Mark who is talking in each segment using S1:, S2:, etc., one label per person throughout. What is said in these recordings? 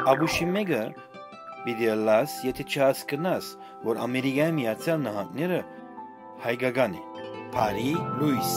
S1: Abuşimega Bidialas եթե չհասկնաս, որ Ամերիկայի Միացյալ Նահանգները հայկական է։ Bari Luys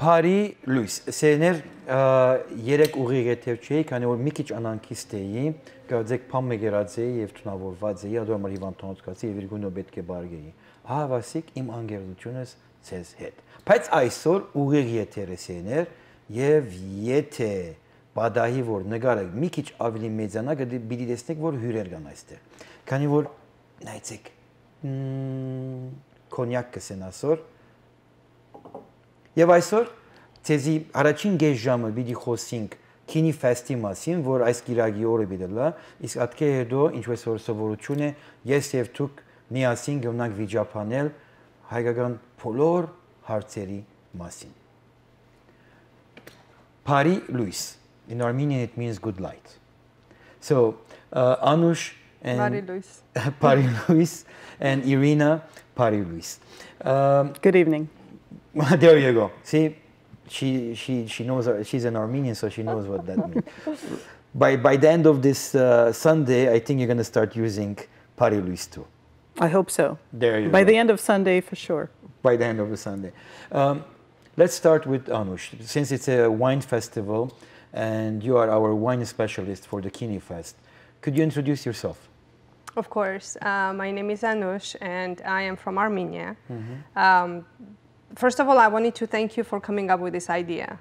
S1: Bari Luys, սերներ երեք ուղիղ եթև չէի, քանի որ մի քիչ անանքիստ էի, գարձեք փամ մեգերած էի եւ թունավորված էի, ադոր մար հիվանդանոց կացի եւ իրգունո պետք է բարգեի։ Հավասիկ իմ անգերությունս ցեզ հետ։ Բայց այսօր ուղիղ եթեր է սերներ եւ եթե բադահի որ նկարը մի քիչ ավելի մեծանա, պիտի տեսնեք որ հյուրեր կան այստեղ։ Քանի որ նայեցեք կոնյակ կսեն այսօր Եվ այսօր ցեզի առաջին գեշ ժամը պիտի խոսենք Kini Festi մասին, որ այս գիրագի օրը պիտի լա, իսկ ատկե հետո ինչպես որ սովորություն է, ես եւ դուք միասին գնանք վիճապանել հայկական բոլոր հարցերի մասին։ Bari Luys. In Armenian it means good light. So Anush and
S2: Bari Luys.
S1: Bari Luys and Irina Bari Luys.
S2: Good evening.
S1: There you go. See, she knows. She's an Armenian, so she knows what that means. By the end of this Sunday, I think you're going to start using Bari Luys too.
S2: I hope so.
S1: There you go.
S2: By the end of Sunday, for sure.
S1: By the end of the Sunday. Let's start with Anush. Since it's a wine festival, and you are our wine specialist for the Kini Fest, could you introduce yourself?
S3: Of course. My name is Anush, and I am from Armenia. Mm-hmm. First of all, I wanted to thank you for coming up with this idea.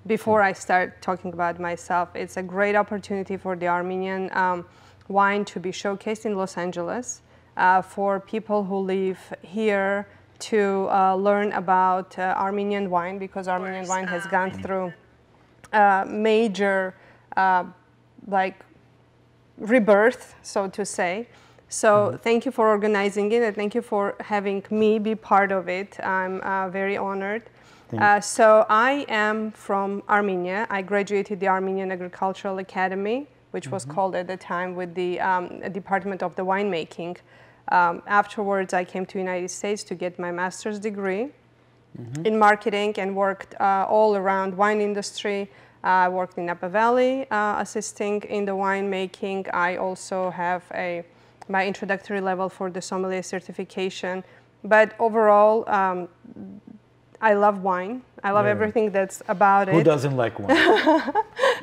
S3: Before I start talking about myself, it's a great opportunity for the Armenian wine to be showcased in Los Angeles, for people who live here to learn about Armenian wine, because Armenian wine has gone through major like rebirth, so to say. So thank you for organizing it, and thank you for having me be part of it. I'm very honored. So I am from Armenia. I graduated the Armenian Agricultural Academy, which was called at the time with the Department of the Winemaking. Afterwards, I came to the United States to get my master's degree in marketing and worked all around wine industry. I worked in Napa Valley, assisting in the winemaking. I also have my introductory level for the sommelier certification. But overall, I love wine. I love everything that's about it.
S1: Who doesn't like wine?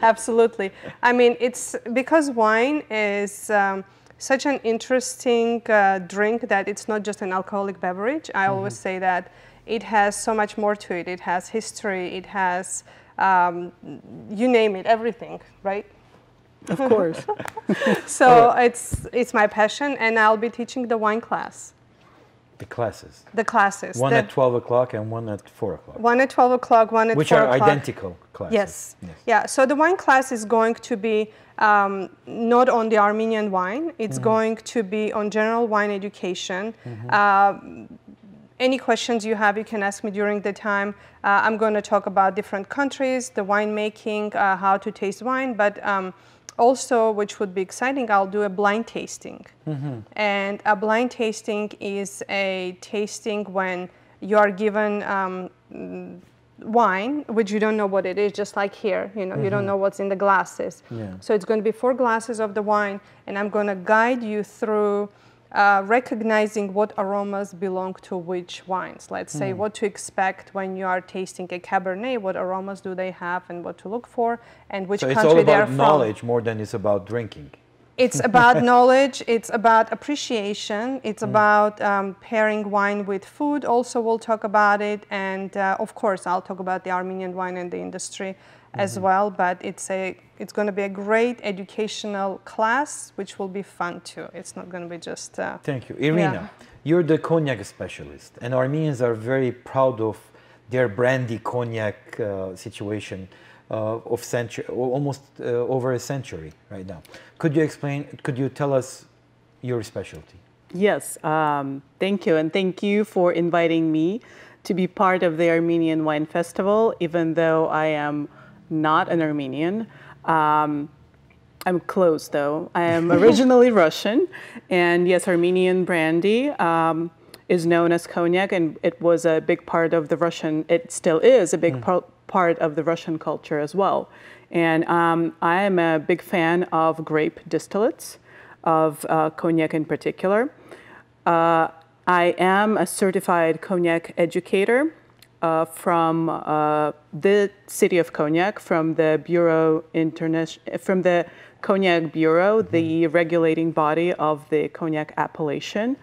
S3: Absolutely. I mean, it's because wine is such an interesting drink that it's not just an alcoholic beverage. I always say that it has so much more to it. It has history. It has, you name it, everything, right?
S2: Of course.
S3: So it's my passion, and I'll be teaching the wine class.
S1: The classes?
S3: The classes.
S1: One at 12 o'clock and one at 4 o'clock.
S3: One at 12 o'clock, one at 4 o'clock.
S1: Which are identical classes.
S3: Yes. Yeah, so the wine class is going to be not on the Armenian wine. It's going to be on general wine education. Any questions you have, you can ask me during the time. I'm going to talk about different countries, the winemaking, how to taste wine, but also, which would be exciting, I'll do a blind tasting. And a blind tasting is a tasting when you are given wine, which you don't know what it is, just like here, you know, you don't know what's in the glasses. So it's going to be 4 glasses of the wine, and I'm going to guide you through recognizing what aromas belong to which wines. Let's say what to expect when you are tasting a Cabernet, what aromas do they have and what to look for, and which country they are from.
S1: So it's all about knowledge more than it's about drinking.
S3: It's about knowledge, it's about appreciation, it's about pairing wine with food. Also, we'll talk about it, and of course, I'll talk about the Armenian wine and the industry as well, but it's going to be a great educational class, which will be fun too. It's not going to be just...
S1: Thank you. Irina, you're the cognac specialist, and Armenians are very proud of their brandy cognac situation. of century, almost over a century right now. Could you tell us your specialty?
S2: Yes, thank you. And thank you for inviting me to be part of the Armenian Wine Festival, even though I am not an Armenian. I'm close, though. I am originally Russian. And yes, Armenian brandy is known as cognac, and it was a big part of the Russian, it still is a big part of the Russian culture as well. And I am a big fan of grape distillates, of cognac in particular. I am a certified cognac educator from the city of Cognac, from the Cognac Bureau, the regulating body of the cognac appellation.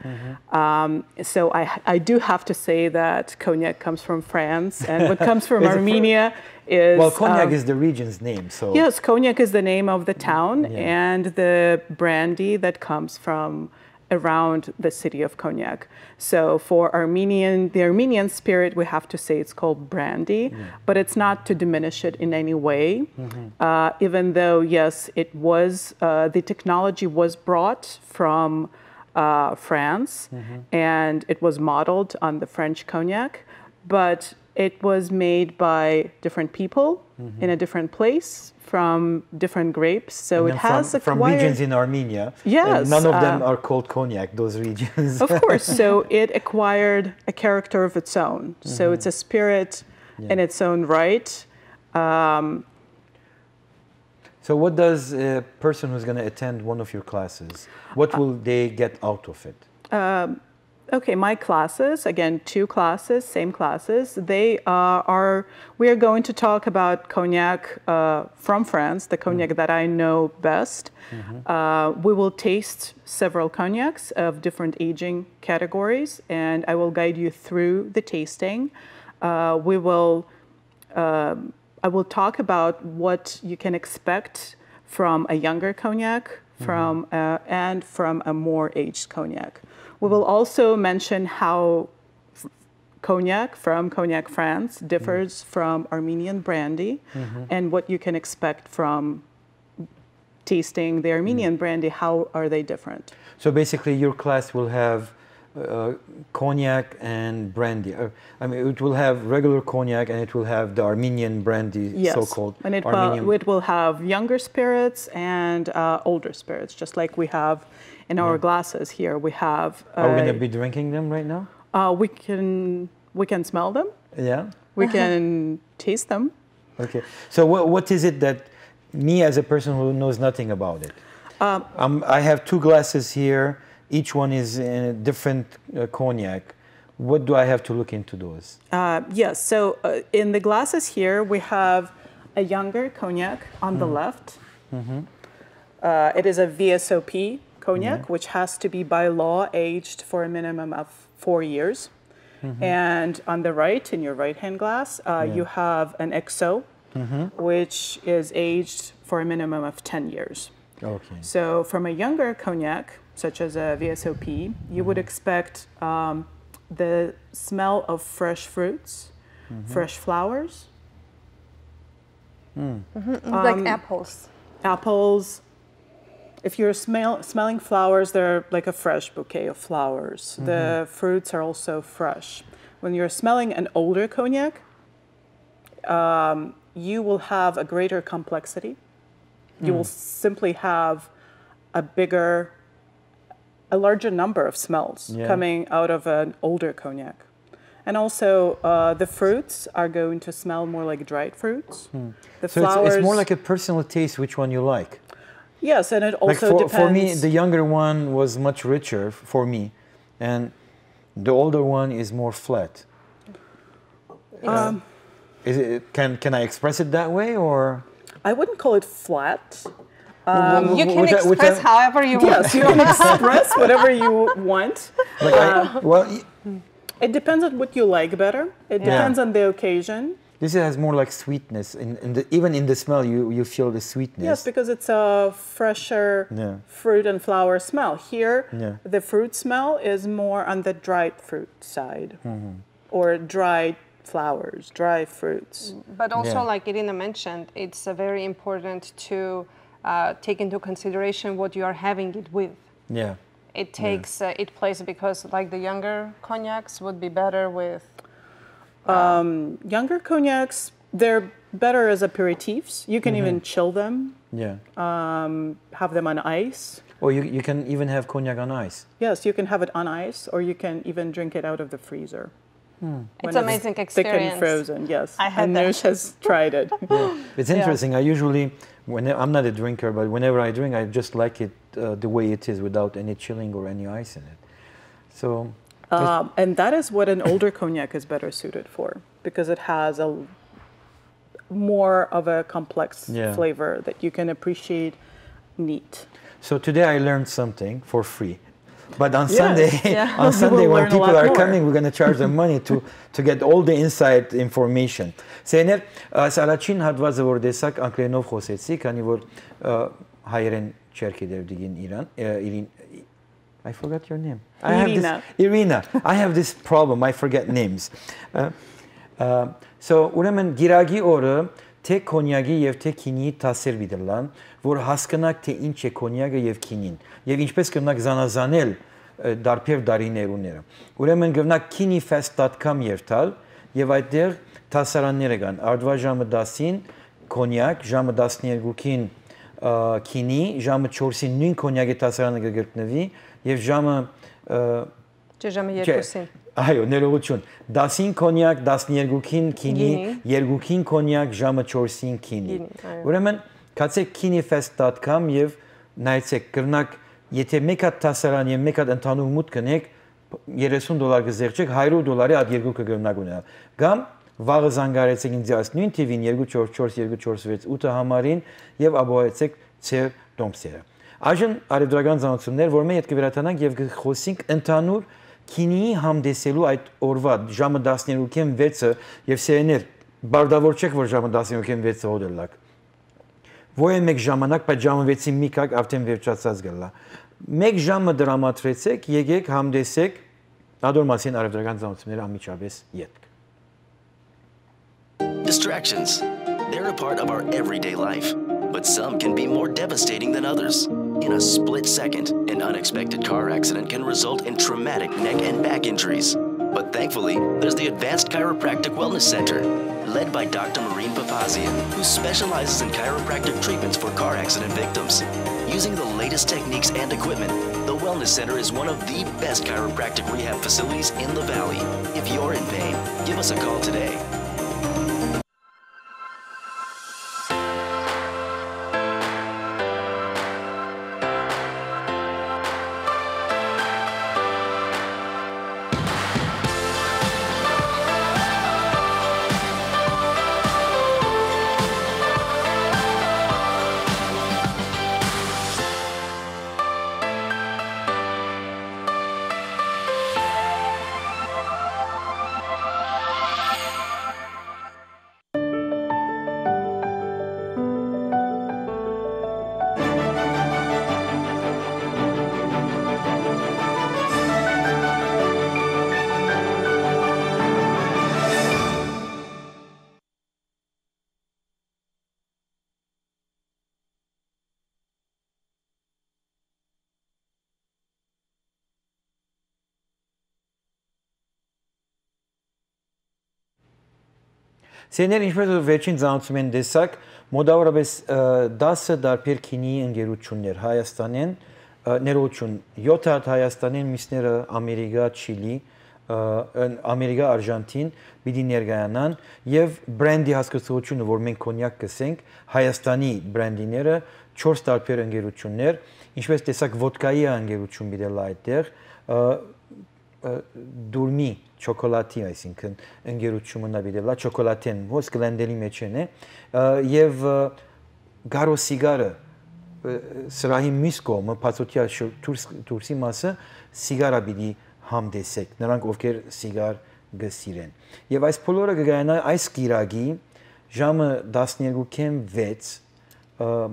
S2: So I do have to say that cognac comes from France, and what comes from Armenia is...
S1: Well, cognac is the region's name, so...
S2: Yes, cognac is the name of the town, and the brandy that comes from around the city of Cognac. So for the Armenian spirit, we have to say it's called brandy, but it's not to diminish it in any way. Even though, yes, it was, the technology was brought from France, and it was modeled on the French cognac, but it was made by different people in a different place, from different grapes, so it has
S1: from regions in Armenia.
S2: Yes,
S1: none of them are called cognac. Those regions.
S2: Of course. So it acquired a character of its own. So it's a spirit in its own right.
S1: So what does a person who's going to attend one of your classes? What will they get out of it?
S2: Okay, my classes, again, 2 classes, same classes. We are going to talk about cognac from France, the cognac that I know best. We will taste several cognacs of different aging categories, and I will guide you through the tasting. I will talk about what you can expect from a younger cognac, and from a more aged cognac. We will also mention how cognac from Cognac France differs from Armenian brandy, and what you can expect from tasting the Armenian brandy. How are they different?
S1: So basically your class will have cognac and brandy. I mean, it will have regular cognac and it will have the Armenian brandy,
S2: yes.
S1: so-called
S2: and it will have younger spirits and older spirits, just like we have in our glasses here. We have...
S1: Are we going to be drinking them right now?
S2: We can smell them.
S1: Yeah?
S2: We can taste them.
S1: Okay. So what is it that me as a person who knows nothing about it? I have 2 glasses here. Each one is in a different cognac. What do I have to look into those?
S2: Yes. So in the glasses here, we have a younger cognac on the left. It is a VSOP cognac, which has to be by law aged for a minimum of 4 years. And on the right, in your right-hand glass, you have an XO, which is aged for a minimum of 10 years.
S1: Okay.
S2: So from a younger cognac, such as a VSOP, you would expect the smell of fresh fruits, fresh flowers.
S3: Like apples.
S2: Apples. If you're smelling flowers, they're like a fresh bouquet of flowers. The fruits are also fresh. When you're smelling an older cognac, you will have a greater complexity. You will simply have a larger number of smells coming out of an older cognac. And also, the fruits are going to smell more like dried fruits. The flowers...
S1: it's more like a personal taste, which one you like.
S2: Yes, and it also depends...
S1: For me, the younger one was much richer for me, and the older one is more flat. Can I express it that way, or...?
S2: I wouldn't call it flat.
S3: You can express however you want.
S2: Yes, you can express whatever you want. It depends on what you like better. It depends on the occasion.
S1: This has more like sweetness. Even in the smell, you feel the sweetness.
S2: Yes, because it's a fresher fruit and flower smell. Here, the fruit smell is more on the dried fruit side, or dried flowers, dry fruits.
S3: But also,
S1: Yeah.
S3: like Irina mentioned, it's very important to take into consideration what you are having it with.
S1: Yeah.
S3: It takes it place because like the younger cognacs would be better with.
S2: Younger cognacs, they're better as aperitifs. You can even chill them,
S1: Yeah.
S2: have them on ice.
S1: Or you can even have cognac on ice.
S2: Yes, you can have it on ice, or you can even drink it out of the freezer.
S3: It's amazing
S2: Thick
S3: experience.
S2: and frozen, yes.
S3: I had
S2: and
S3: that.
S2: Noosh has tried it.
S1: It's interesting. I usually, I'm not a drinker, but whenever I drink, I just like it the way it is without any chilling or any ice in it. So,
S2: And that is what an older cognac is better suited for, because it has a more of a complex flavor that you can appreciate neat.
S1: so today I learned something for free. But on
S2: Yes,
S1: Sunday,
S2: yeah.
S1: on
S2: You
S1: Sunday
S2: will
S1: when
S2: learn a
S1: people
S2: lot
S1: are
S2: more.
S1: coming, we're going to charge them money to get all the inside information. Սեներ սալաչին հատվածը որ տեսակ անգլերենով խոսեցի, քանի որ հայերեն չէր գիտեր դիգին Իրին I forgot your name. Irina. I have this problem. I forget names. So ուրեմն գիրագի օրը թե կոնյակի եւ թե քինի տասեր վիդլան, որ հասկանաք թե ինչ է կոնյակը եւ քինին եւ ինչպես կնակ զանազանել դարբեր դարիներուները։ Ուրեմն գտնակ kinifest.com երթալ եւ այդտեղ տասարանները կան։ Ardva ժամը 10-ին կոնյակ, ժամը 12-ին քինի, ժամը 4-ին նույն կոնյակի տասարանը կգտնվի եւ ժամը
S3: Ժամը 2-ին։
S1: Այո, ներողություն։ 10-ին կոնյակ, 12-ին քինի, 2-ին կոնյակ, ժամը 4-ին քինի։ Ուրեմն, կացեք kinifest.com եւ նայեցեք, կրնակ, եթե մեկ հատ տասարան եւ մեկ հատ ընդհանուր մուտք կնեք, $30 կզեղչեք, $100-ի այդ երկու կգրնակ ունենալ։ Կամ վաղը զանգարեցեք ինձ այս նույն TV-ին 244-246-8 համարին եւ ապահովեցեք ծեր տոմսերը։ Այժմ արևդրական զանոցումներ, որ մենք հետ կվերաթանանք եւ կխոսենք ընդհանուր քինիի համդեսելու այդ օրվա ժամը 12-ին 6-ը եւ սերեներ բարդավոր չեք որ ժամը 12-ին 6-ը հոդելակ Ոյ մեկ ժամանակ բայց ժամը 6-ին մի կակ արդեն վերջացած գալա մեկ ժամը դրամատրեցեք եկեք համդեսեք ադորմասին արևդրական զանոցումները ամիջապես յետք
S4: Distractions. They're a part of our everyday life, but some can be more devastating than others. In a split second, an unexpected car accident can result in traumatic neck and back injuries. But thankfully, there's the Advanced Chiropractic Wellness Center, led by Dr. Marine Papazian, who specializes in chiropractic treatments for car accident victims. Using the latest techniques and equipment, the Wellness Center is one of the best chiropractic rehab facilities in the Valley. If you're in pain, give us a call today.
S1: Սերներ ինչպես որ վերջին ծանոթում են տեսակ մոտավորապես 10 դարբեր քինի ընկերություններ Հայաստանեն ներողություն 7 հատ Հայաստանեն միսները Ամերիկա, Չիլի, Ամերիկա, Արժանտին պիտի ներկայանան եւ բրենդի հասկացությունը որ մենք կոնյակ կսենք Հայաստանի բրենդիները 4 դարբեր ընկերություններ ինչպես տեսակ ոդկայի ընկերություն պիտի լա այդտեղ դուրմի չոկոլադի, այսինքն ընկերությունը նավիդելա չոկոլադեն, ոնց գլենդելի մեջ են եւ գարո սիգարը սրահի մյուս կողմը բացօթյա դուրսի մասը սիգարա պիտի համդեսեք, նրանք ովքեր սիգար գսիրեն։ Եվ այս բոլորը կգայանա այս գիրագի ժամը 12-ին 6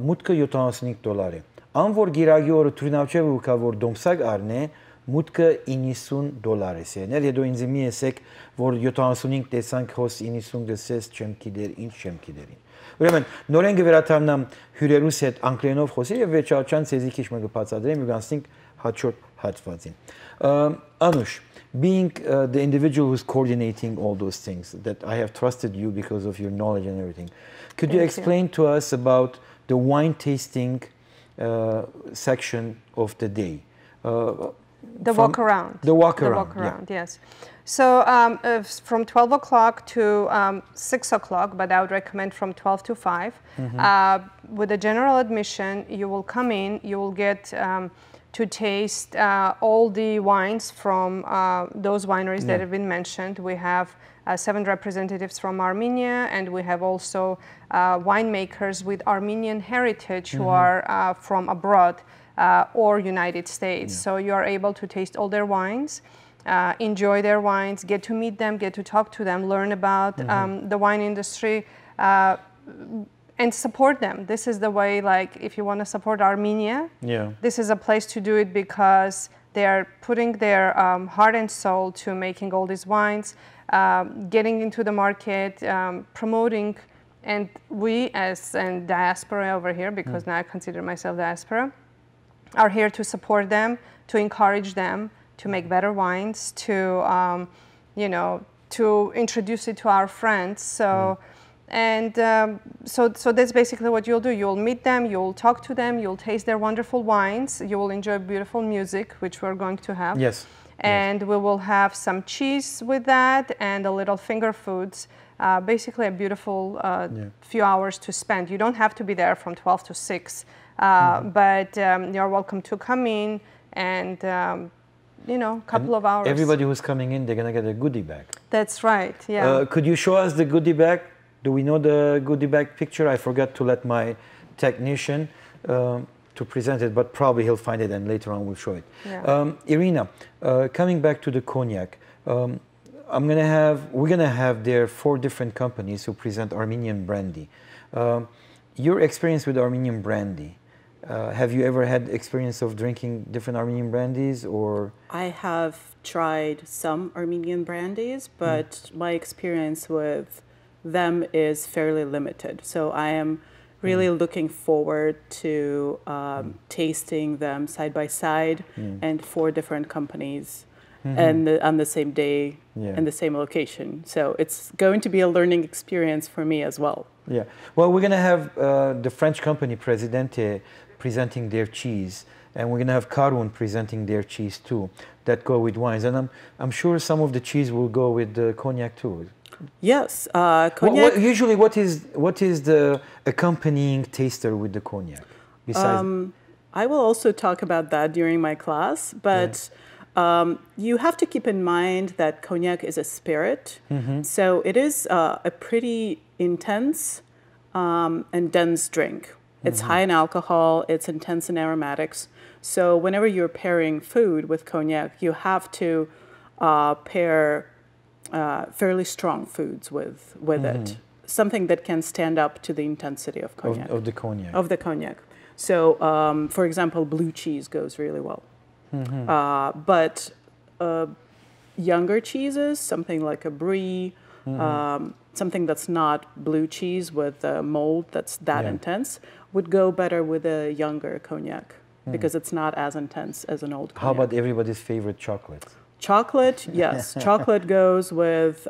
S1: մուտքը $75 է։ Ան որ գիրագի օրը թույնավճև ու կա որ դոմսակ առնե մուտքը $90 է եղել, հետո ինձ մի ասեք, որ 75 տեսանք հոս 90 դեսես չեմ գիտեր, ինչ չեմ գիտերին։ Ուրեմն նորեն կվերադառնամ հյուրերուս հետ անգլերենով խոսել եւ վերջացան ցեզի քիչ մը կբացատրեմ ու գանցնենք հաջորդ հատվածին։ Anush, being the individual who's coordinating all those things, that I have trusted you because of your knowledge and everything, could you explain to us about the wine tasting section of the day?
S3: The walk around.
S1: The walk
S3: The
S1: around.
S3: walk around, yes. So from 12 o'clock to 6 o'clock, but I would recommend from 12 to 5. With the general admission, you will come in, you will get to taste all the wines from those wineries that have been mentioned. We have 7 representatives from Armenia, and we have also winemakers with Armenian heritage who are from abroad or United States. So you are able to taste all their wines, enjoy their wines, get to meet them, get to talk to them, learn about the wine industry, and support them. This is the way, like, if you want to support Armenia, this is a place to do it, because they are putting their heart and soul to making all these wines, getting into the market, promoting. And we, as a diaspora over here, because now I consider myself diaspora, are here to support them, to encourage them to make better wines, to you know, to introduce it to our friends. So and so that's basically what you'll do. You'll meet them, you'll talk to them, you'll taste their wonderful wines, you will enjoy beautiful music, which we're going to have.
S1: Yes.
S3: And we will have some cheese with that and a little finger foods. Basically a beautiful few hours to spend. You don't have to be there from 12 to 6, but you're welcome to come in and, you know, a couple of hours.
S1: Everybody who's coming in, they're going to get a goodie bag.
S3: That's right, yeah.
S1: Could you show us the goodie bag? Do we know the goodie bag picture? I forgot to let my technician to present it, but probably he'll find it and later on we'll show it.
S3: Yeah.
S1: Irina, coming back to the cognac, we're gonna have there 4 different companies who present Armenian brandy. Your experience with Armenian brandy, have you ever had experience of drinking different Armenian brandies, or?
S2: I have tried some Armenian brandies, but my experience with them is fairly limited. So I am really looking forward to tasting them side by side and 4 different companies and on the same day and the same location. So it's going to be a learning experience for me as well.
S1: Yeah. Well, we're going to have the French company Presidente presenting their cheese, and we're going to have Karun presenting their cheese too, that go with wines. And I'm sure some of the cheese will go with the cognac too.
S2: Yes, cognac.
S1: Usually, what is the accompanying taster with the cognac? Besides,
S2: I will also talk about that during my class, but you have to keep in mind that cognac is a spirit, so it is a pretty intense and dense drink. It's high in alcohol, it's intense in aromatics. So whenever you're pairing food with cognac, you have to pair fairly strong foods with it. Something that can stand up to the intensity of cognac.
S1: Of the cognac.
S2: Of the cognac. So, for example, blue cheese goes really well. But younger cheeses, something like a brie, something that's not blue cheese with a mold that's that intense, would go better with a younger cognac because it's not as intense as an old cognac.
S1: How about everybody's favorite chocolate?
S2: Chocolate, yes. Chocolate goes with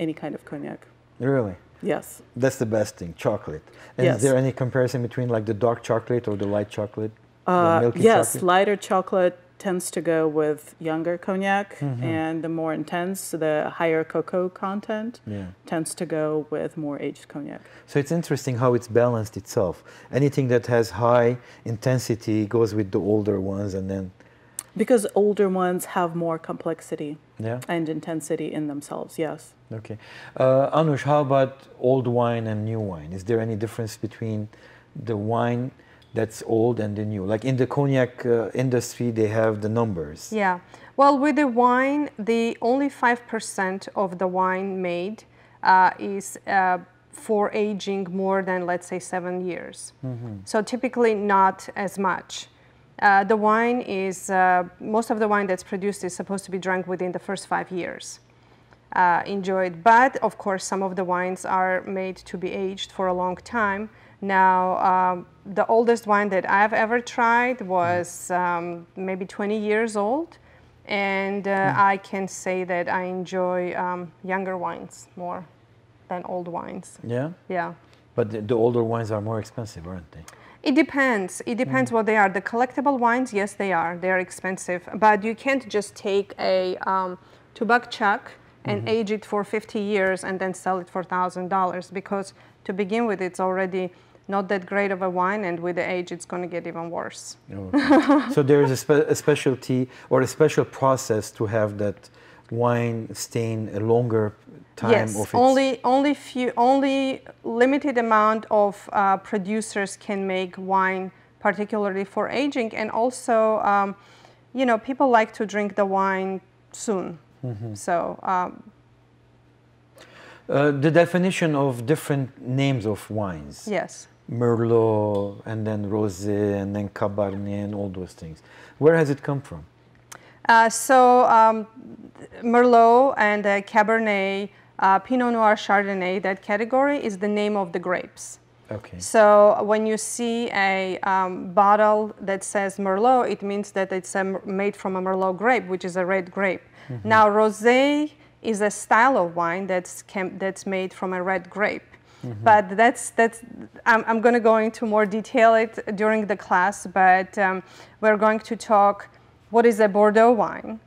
S2: any kind of cognac.
S1: Really?
S2: Yes.
S1: That's the best thing, chocolate. And is there any comparison between like the dark chocolate or the light chocolate? Milky chocolate?
S2: Lighter chocolate tends to go with younger cognac, and the more intense, the higher cocoa content tends to go with more aged cognac.
S1: So it's interesting how it's balanced itself. Anything that has high intensity goes with the older ones, and then...
S2: Because older ones have more complexity and intensity in themselves, yes.
S1: Okay. Anush, how about old wine and new wine? Is there any difference between the wine that's old and the new? Like in the cognac industry, they have the numbers.
S3: Yeah. Well, with the wine, the only 5% of the wine made is for aging more than, let's say, 7 years. So typically not as much. The wine is, most of the wine that's produced is supposed to be drunk within the first 5 years. Enjoyed, but of course some of the wines are made to be aged for a long time. Now, the oldest wine that I've ever tried was maybe 20 years old, and I can say that I enjoy younger wines more than old wines.
S1: Yeah?
S3: Yeah.
S1: But the older wines are more expensive, aren't they?
S3: It depends. It depends what they are. The collectible wines, yes, they are. They're expensive, but you can't just take a tobacco chuck and age it for 50 years and then sell it for $1,000, because to begin with, it's already not that great of a wine, and with the age, it's going to get even worse.
S1: Okay. So there is a specialty or a special process to have that wine stain a longer time
S3: Yes,
S1: of its...
S3: only limited amount of producers can make wine, particularly for aging, and also, you know, people like to drink the wine soon. So
S1: the definition of different names of wines.
S3: yes.
S1: Merlot, and then Rosé, and then Cabernet, and all those things. Where has it come from?
S3: Merlot and Cabernet, Pinot Noir, Chardonnay, that category is the name of the grapes.
S1: Okay.
S3: So when you see a bottle that says Merlot, it means that it's made from a Merlot grape, which is a red grape. Now, Rosé is a style of wine that's made from a red grape. But I'm going to go into more detail during the class, but we're going to talk what is a Bordeaux wine.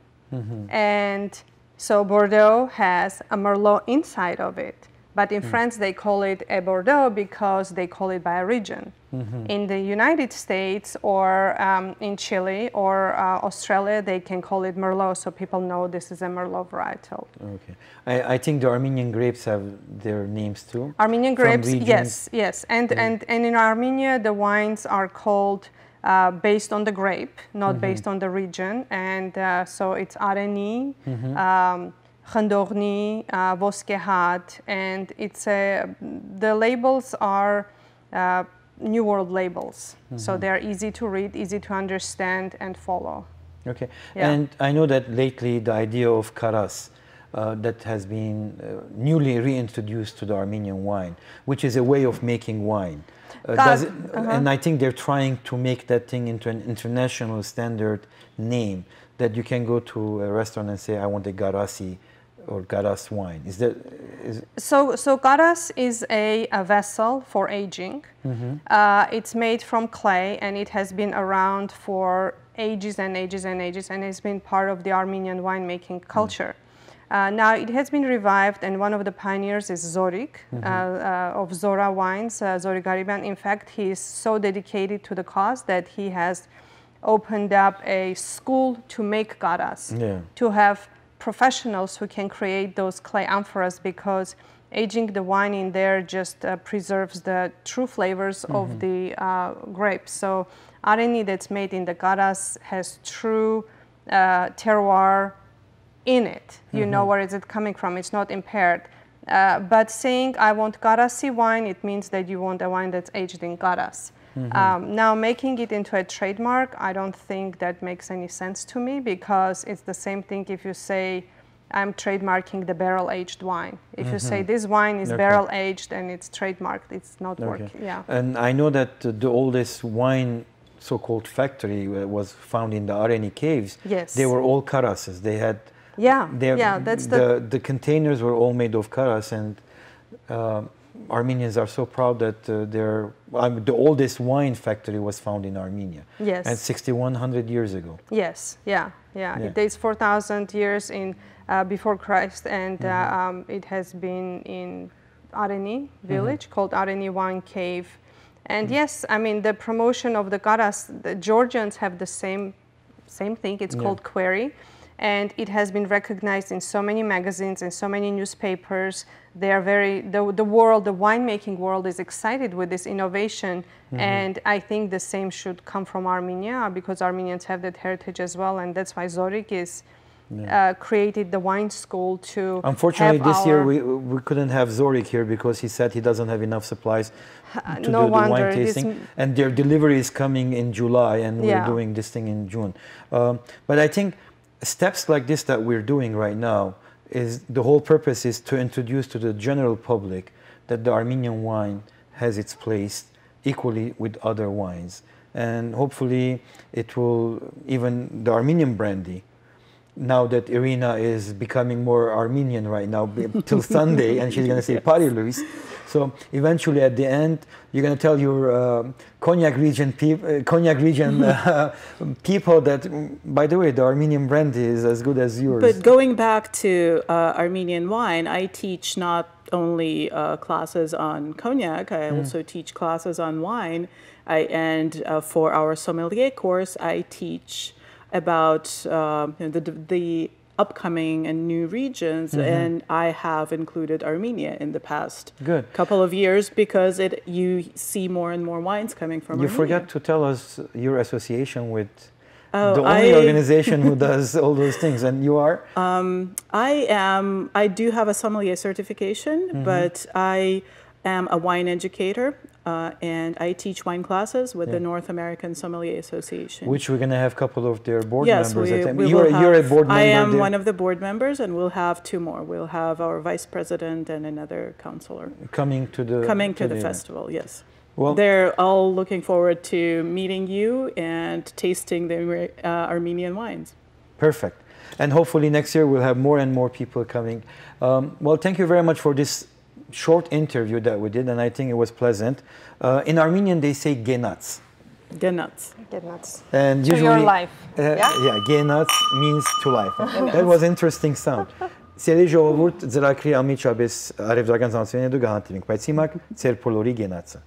S3: And so Bordeaux has a Merlot inside of it. But in France, they call it a Bordeaux because they call it by a region. In the United States or in Chile or Australia, they can call it Merlot, so people know this is a Merlot varietal.
S1: Okay. I think the Armenian grapes have their names too.
S3: Armenian grapes, yes. And in Armenia, the wines are called based on the grape, not based on the region. And so it's Areni, Khandorni, Voskehat, and it's the labels are New World labels. So they're easy to read, easy to understand and follow.
S1: Okay.
S3: Yeah.
S1: And I know that lately the idea of karas that has been newly reintroduced to the Armenian wine, which is a way of making wine. And I think they're trying to make that thing into an international standard name, that you can go to a restaurant and say, I want a garasi or garas wine.
S3: So garas is a vessel for aging. It's made from clay, and it has been around for ages and ages and ages, and it's been part of the Armenian winemaking culture. Now it has been revived, and one of the pioneers is Zorik of Zora Wines, Zorik Gariban. In fact, he is so dedicated to the cause that he has opened up a school to make garas, to have professionals who can create those clay amphoras, because aging the wine in there just preserves the true flavors of the grapes. So Areni that's made in the garas has true terroir in it. You know where is it coming from. It's not impaired. But saying I want garasi wine, it means that you want a wine that's aged in garas. Now making it into a trademark, I don't think that makes any sense to me, because it's the same thing if you say I'm trademarking the barrel-aged wine. If you say this wine is barrel-aged and it's trademarked, it's not working. Yeah.
S1: And I know that the oldest wine so-called factory was found in the Areni caves.
S3: Yes.
S1: They were all karases. They had
S3: that's
S1: the containers were all made of karas, and Armenians are so proud that the oldest wine factory was found in Armenia.
S3: Yes.
S1: And 6,100 years ago.
S3: Yes, yeah. It dates 4,000 years in before Christ, and it has been in Areni village called Areni Wine Cave. And yes, I mean, the promotion of the garas, the Georgians have the same thing. It's called query. And it has been recognized in so many magazines and so many newspapers. They are the winemaking world is excited with this innovation. And I think the same should come from Armenia, because Armenians have that heritage as well. And that's why Zorik is created the wine school to.
S1: Unfortunately,
S3: have
S1: this year
S3: our-
S1: we couldn't have Zorik here because he said he doesn't have enough supplies to
S3: no
S1: do the
S3: wonder
S1: wine
S3: this
S1: tasting. And their delivery is coming in July, and we're
S3: Yeah.
S1: doing this thing in June. But I think steps like this that we're doing right now is the whole purpose is to introduce to the general public that the Armenian wine has its place equally with other wines. And hopefully it will, even the Armenian brandy, now that Irina is becoming more Armenian right now till Sunday, and she's going to say Bari Luys. So eventually, at the end, you're going to tell your cognac region people that, by the way, the Armenian brandy is as good as yours.
S2: But going back to Armenian wine, I teach not only classes on cognac, I also teach classes on wine. And for our sommelier course, I teach about the upcoming and new regions, and I have included Armenia in the past couple of years because you see more and more wines coming from Armenia.
S1: You forgot to tell us your association with the only organization who does all those things, and you are?
S2: I do have a sommelier certification, but I am a wine educator. And I teach wine classes with the North American Sommelier Association.
S1: Which we're going to have a couple of their board
S2: yes,
S1: members.
S2: You're
S1: a board member.
S2: I am one of the board members, and we'll have two more. We'll have our vice president and another counselor.
S1: Coming to the
S2: festival, yes.
S1: Well,
S2: they're all looking forward to meeting you and tasting the Armenian wines.
S1: Perfect. And hopefully next year we'll have more and more people coming. Well, thank you very much for this short interview that we did, and I think it was pleasant. In Armenian, they say genats.
S2: Genats.
S3: Genats.
S1: And
S3: usually, to your life.
S1: Yeah, genats means to life. That was interesting sound. Սիրելի ժողովուրդ, ծրագրի ամիջապես արևդրական ցանցերին դու գահանտինք, բայց հիմա ծեր բոլորի գենացը։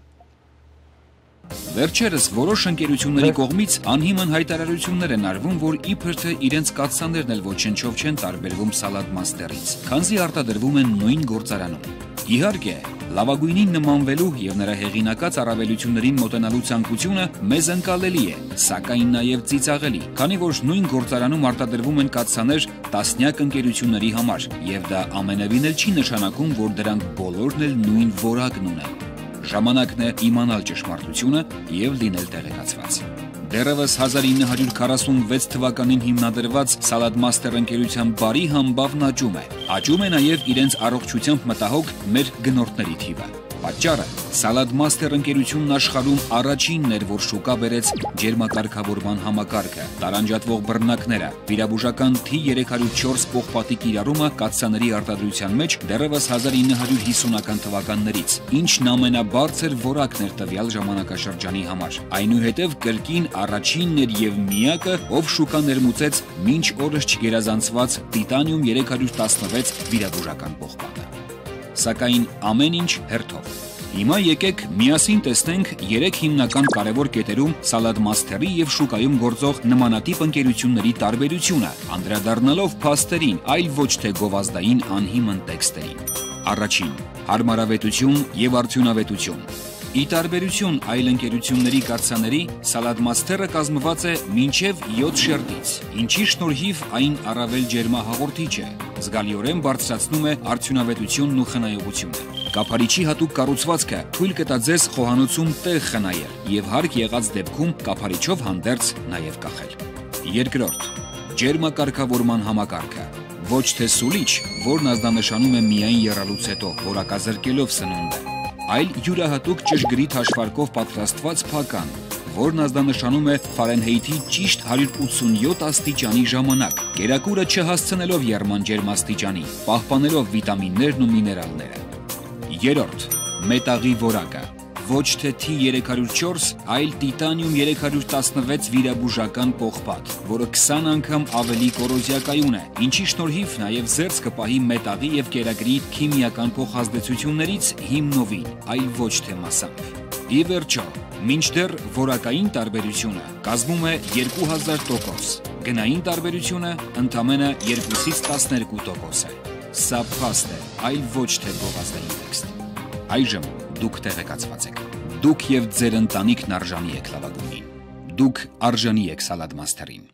S5: Վերջերս որոշ ընկերությունների կողմից անհիմն հայտարարություններ են արվում, որ իբր թե իրենց կաթսաներն էլ ոչնչով չեն տարբերվում սալատ մաստերից, քանզի արտադրվում են նույն գործարանում։ Իհարկե, լավագույնին նմանվելու եւ նրա հեղինակած առավելություններին մոտենալու ցանկությունը մեզ ընկալելի է, սակայն նաեւ ծիծաղելի, քանի որ նույն գործարանում արտադրվում են կաթսաներ տասնյակ ընկերությունների համար, եւ դա ամենևին էլ չի նշանակում, որ դրանք բոլորն էլ նույն որակն ունեն։ Ժամանակն է իմանալ ճշմարտությունը եւ լինել տեղեկացված։ Դեռևս 1946 թվականին հիմնադրված Salad Master ընկերության բարի համբավն աճում է։ Աճում է նաեւ իրենց առողջությամբ մտահոգ մեր գնորդների թիվը։ Պատճառը Salad Master ընկերությունն աշխարհում առաջինն էր, որ շուկա բերեց ջերմակարգավորման համակարգը, տարանջատվող բռնակները, վիրաբուժական T304 պողպատի կիրառումը կաթսաների արտադրության մեջ դեռևս 1950-ական թվականներից, ինչն ամենաբարձր որակն էր տվյալ ժամանակաշրջանի համար։ Այնուհետև կրկին առաջինն էր եւ միակը, ով շուկա ներմուծեց մինչ օրս չգերազանցված տիտանիում 316 վիրաբուժական պողպատը։ Սակայն ամեն ինչ հերթով։ Հիմա եկեք միասին տեսնենք 3 հիմնական կարևոր կետերում Salad Master-ի եւ շուկայում գործող նմանատիպ ընկերությունների տարբերությունը, անդրադառնալով փաստերին, այլ ոչ թե գովազդային անհիմն տեքստերին։ Առաջին՝ հարմարավետություն եւ արդյունավետություն։ Ի տարբերություն այլ ընկերությունների կաթսաների, Salad Master-ը կազմված է մինչև 7 շերտից, ինչի շնորհիվ այն առավել ջերմահաղորդիչ է, զգալիորեն բարձրացնում է արդյունավետությունն ու խնայողությունը։ Կափարիչի հատուկ կառուցվածքը թույլ կտա ձեզ խոհանոցում տեղ խնայել եւ հարկ եղած դեպքում կափարիչով հանդերձ նաեւ կախել։ Երկրորդ՝ ջերմակարգավորման համակարգը։ Ոչ թե սուլիչ, որն ազդանշանում է միայն եռալուց հետո, որակազրկելով սնունդը, այլ յուրահատուկ ճշգրիտ հաշվարկով պատրաստված փական, որն ազդանշանում է Ֆարենհեյթի ճիշտ 187 աստիճանի ժամանակ, կերակուրը չհասցնելով եռման ջերմաստիճանի, պահպանելով վիտամիններն ու միներալները։ Երրորդ՝ մետաղի որակը։ Ոչ թե T304, այլ տիտանիում 316 վիրաբուժական պողպատ, որը 20 անգամ ավելի կորոզիակայուն է, ինչի շնորհիվ նաև զերծ կպահի մետաղի եւ կերակրի քիմիական փոխազդեցություններից հիմնովին, այլ ոչ թե մասամբ։ Ի վերջո, մինչդեռ որակային տարբերությունը կազմում է 2000%, գնային տարբերությունը ընդամենը 2-ից 12% է։ Սա փաստ է, այլ ոչ թե գովազդային տեքստ։ Այժմ դուք տեղեկացված եք։ Դուք եւ ձեր ընտանիքն արժանի եք լավագույնին։ Դուք արժանի եք Salad Master-ին։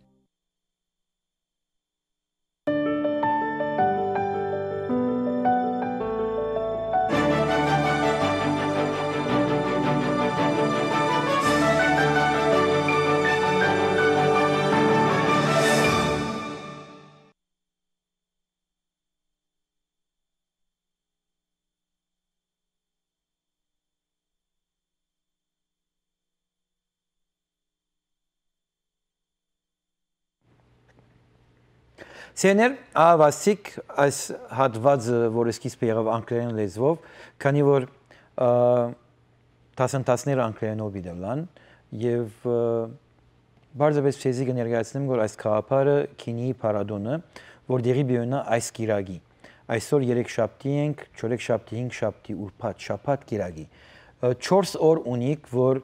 S1: Սեներ ավասիկ այս հատվածը, որ սկիզբը եղավ անգլերեն լեզվով, քանի որ տասնտասները անգլերենով իդելան եւ բարձրապես ցեզի կներկայացնեմ, որ այս քաղաքարը քինի փարադոնը, որ դեղի բյոնա այս կիրագի։ Այսօր 3 շաբթի ենք, 4 շաբթի, 5 շաբթի, ուրբաթ, շաբաթ կիրագի։ 4 օր ունիք, որ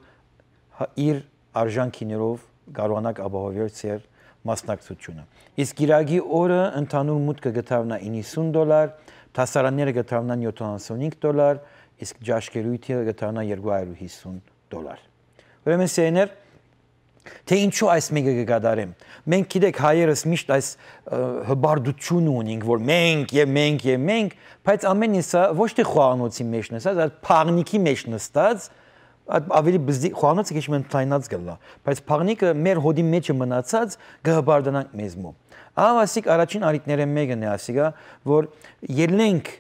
S1: իր արժանքիներով կարողանաք ապահովել ձեր մասնակցությունը։ Իսկ կիրագի օրը ընդհանուր մուտքը գտավնա $90, դասարանները գտավնա $75, իսկ ջաշկերույթը գտավնա $250։ Ուրեմն սեներ թե ինչու այս մեկը կգադարեմ։ Մենք գիտեք հայերս միշտ այս հբարդություն ունենք, որ մենք եւ մենք եւ մենք, բայց ամեն ինչը ոչ թե խոհանոցի մեջ նստած, այլ փաղնիկի մեջ նստած, ավելի բզդի խոհանոցը քիչ մենթայնած գլա, բայց փաղնիկը մեր հոդի մեջը մնացած կհբարդանանք մեզմո։ Ավասիկ առաջին արիտները մեկն է ասիգա, որ ելնենք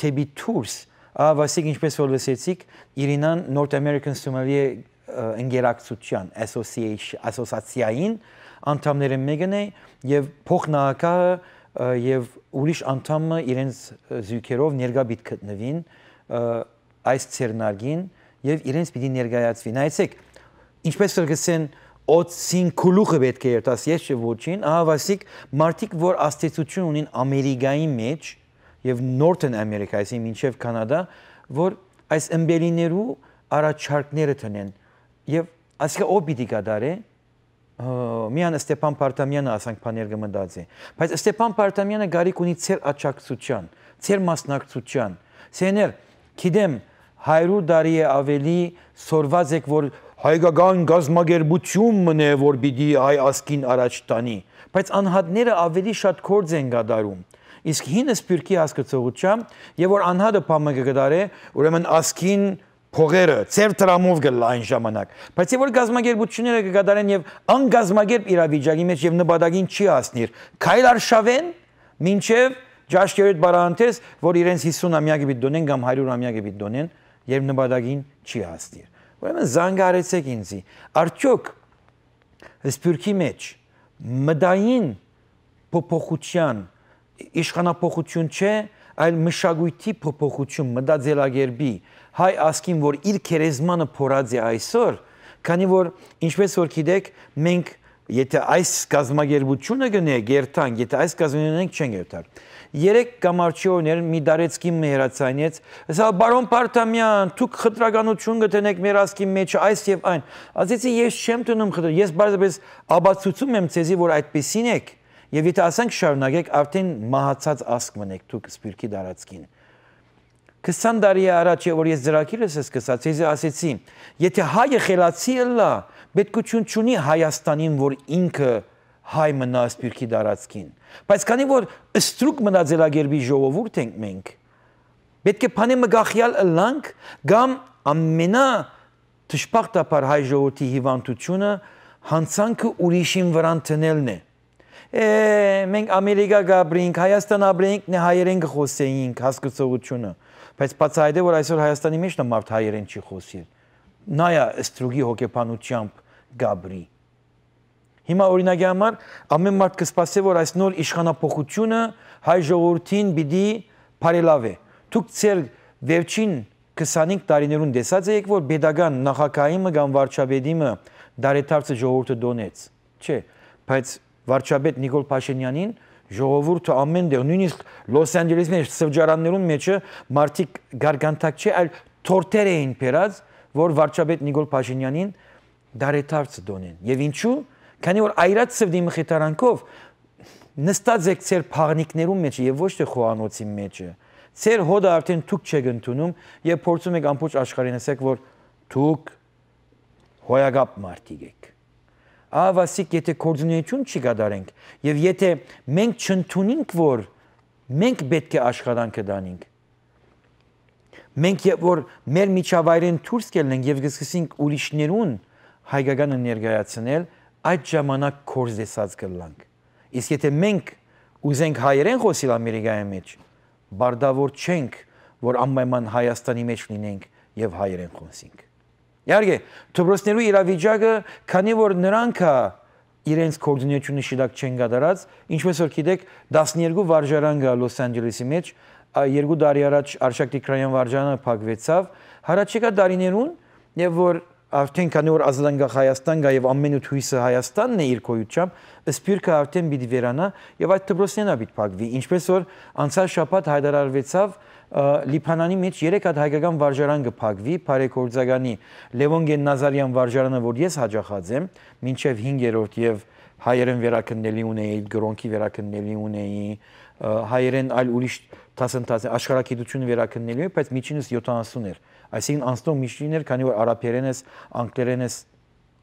S1: թեպի դուրս, ավասիկ ինչպես որ լսեցիք, Իրինան North American Somalia ընկերակցության ասոցիացիային անդամները մեկն է եւ փոխնահանգը եւ ուրիշ անդամը իրենց զույգերով ներկա պիտի գտնվին այս ցերնարգին եւ իրենց պիտի ներկայացվի։ Նայեցեք, ինչպես որ գսեն օծին քուլուխը պետք է երտաս ես ոչին, ահավասիկ մարդիկ որ աստեցություն ունին Ամերիկայի մեջ եւ Northern America, այսինքն մինչեւ Կանադա, որ այս ըմբելիներու առաջարկները տնեն եւ ասկա ո պիտի կդարե միան Ստեփան Պարտամյանը ասանք բաներ կմտածի, բայց Ստեփան Պարտամյանը գարիկ ունի ծեր աճակցության, ծեր մասնակցության, սեներ գիտեմ 100 տարի է ավելի սորված եք որ հայկական գազագերբություն մնե որ պիտի հայ ասկին առաջ տանի, բայց անհատները ավելի շատ կորձ են գդարում, իսկ հինը սպիրկի հասկացողությամբ եւ որ անհատը բամը կդարե, ուրեմն ասկին փողերը ծեր տրամով գլա այն ժամանակ, բայց եւ որ գազագերբությունները կգադարեն եւ անգազագերբ իրավիճակի մեջ եւ նպատակին չի հասնիր, քայլ արշավեն մինչեւ ջաշկերտ բարանտես, որ իրենց 50-ամյակը պիտի դոնեն կամ 100-ամյակը պիտի դոնեն եւ նպատակին չի հասնիր։ Ուրեմն զանգարեցեք ինձի, արդյոք սպիրկի մեջ մտային փոփոխության իշխանապողություն չէ, այլ մշակույթի փոփոխություն, մտածելակերպի հայ ասկին, որ իր քերեզմանը փորած է այսօր, քանի որ ինչպես որ գիտեք, մենք եթե այս գազագերբությունը գնե գերտանք, եթե այս գազագերբությունը չենք գերտար։ 3 կամարչիոներ մի դարեցկի մերացանից, ասա բարոն Պարտամյան, դուք խտրականություն գտնեք մեր ասկի մեջ այս եւ այն։ Ասեցի ես չեմ տնում խտր, ես բարձրապես աբացուցում եմ ցեզի, որ այդպեսին եք, եւ եթե ասենք շարունակեք, արդեն մահացած ասկ մնեք դուք սպիրկի դարածքին։ 20 տարի առաջ որ ես ծրագիրս սկսած, ես ասեցի, եթե հայը խելացի լա, պետքություն չունի Հայաստանին, որ ինքը հայ մնա սպիրկի դարածքին։ Բայց քանի որ ստրուկ մնացելագերբի ժողովուրդ ենք մենք, պետք է բանը մգախյալ լանք կամ ամենա թշպախտապար հայ ժողովրդի հիվանդությունը հանցանքը ուրիշին վրան տնելն է։ Մենք Ամերիկա գաբրինք, Հայաստան աբրինք, նե հայերեն կխոսեինք հասկացողությունը, բայց բացահայտ է որ այսօր Հայաստանի մեջ նա մարդ հայերեն չի խոսի։ Նայա ստրուգի հոգեբանությամբ գաբրի։ Հիմա օրինակի համար ամեն մարդ կսպասի որ այս նոր իշխանապողությունը հայ ժողովրդին պիտի բարելավի։ Դուք ձեր վերջին 25 տարիներուն տեսած եք որ pedagogan նախագահիմը կամ վարչապետիմը դարեթարցը ժողովուրդը դոնեց։ Չէ, բայց վարչապետ Նիկոլ Փաշինյանին ժողովուրդը ամենտեղ նույնիսկ Լոս Անջելեսի մեջ սրճարաններուն մեջը մարդիկ գարգանտակ չէ, այլ թորտեր էին բերած, որ վարչապետ Նիկոլ Փաշինյանին դարեթարցը դոնեն։ Եվ ինչու՞, քանի որ այրած սվդի մխիթարանքով նստած եք ձեր փաղնիկներուն մեջ եւ ոչ թե խոհանոցի մեջը։ Ձեր հոդը արդեն դուք չեք ընդունում եւ փորձում եք ամբողջ աշխարհին ասեք, որ դուք հոյագապ մարդիկ եք։ Ավասիկ եթե կոորդինացիոն չի կատարենք եւ եթե մենք չընդունենք որ մենք պետք է աշխատանքը դանենք մենք որ մեր միջավայրեն դուրս գելնենք եւ սկսենք ուրիշներուն հայկականը ներկայացնել այդ ժամանակ կորզեցած կլանք իսկ եթե մենք ուզենք հայերեն խոսել Ամերիկայի մեջ բարդավոր չենք որ անպայման Հայաստանի մեջ լինենք եւ հայերեն խոսենք Իհարկե, դպրոցներու իրավիճակը, քանի որ նրանք իրենց կոորդինացիոնի շիլակ չեն գդարած, ինչպես որ գիտեք 12 վարժարան կա Լոս Անջելեսի մեջ, 2 տարի առաջ Արշակ Տիգրանյան վարժարանը փակվեցավ, հարաճեկա տարիներուն եւ որ արդեն քանի որ ազատ գա Հայաստան գա եւ ամենուր հույսը Հայաստանն է իր կոյությամբ, սպիրկը արդեն պիտի վերանա եւ այդ դպրոցներն է պիտի փակվի, ինչպես որ անցյալ շաբաթ հայտարարվեցավ Լիբանանի մեջ 3 հատ հայկական վարժարան կփակվի, Փարեգործականի Լևոն Գեննազարյան վարժարանը, որ ես հաջախած եմ, մինչև 5-րդ եւ հայերեն վերակննելի ունեի, գրոնքի վերակննելի ունեի, հայերեն այլ ուրիշ դասընթաց աշխարհագիտությունը վերակննելի, բայց միջինս 70 էր։ Այսինքն անցնող միջիններ, քանի որ արաբերենս, անգլերենս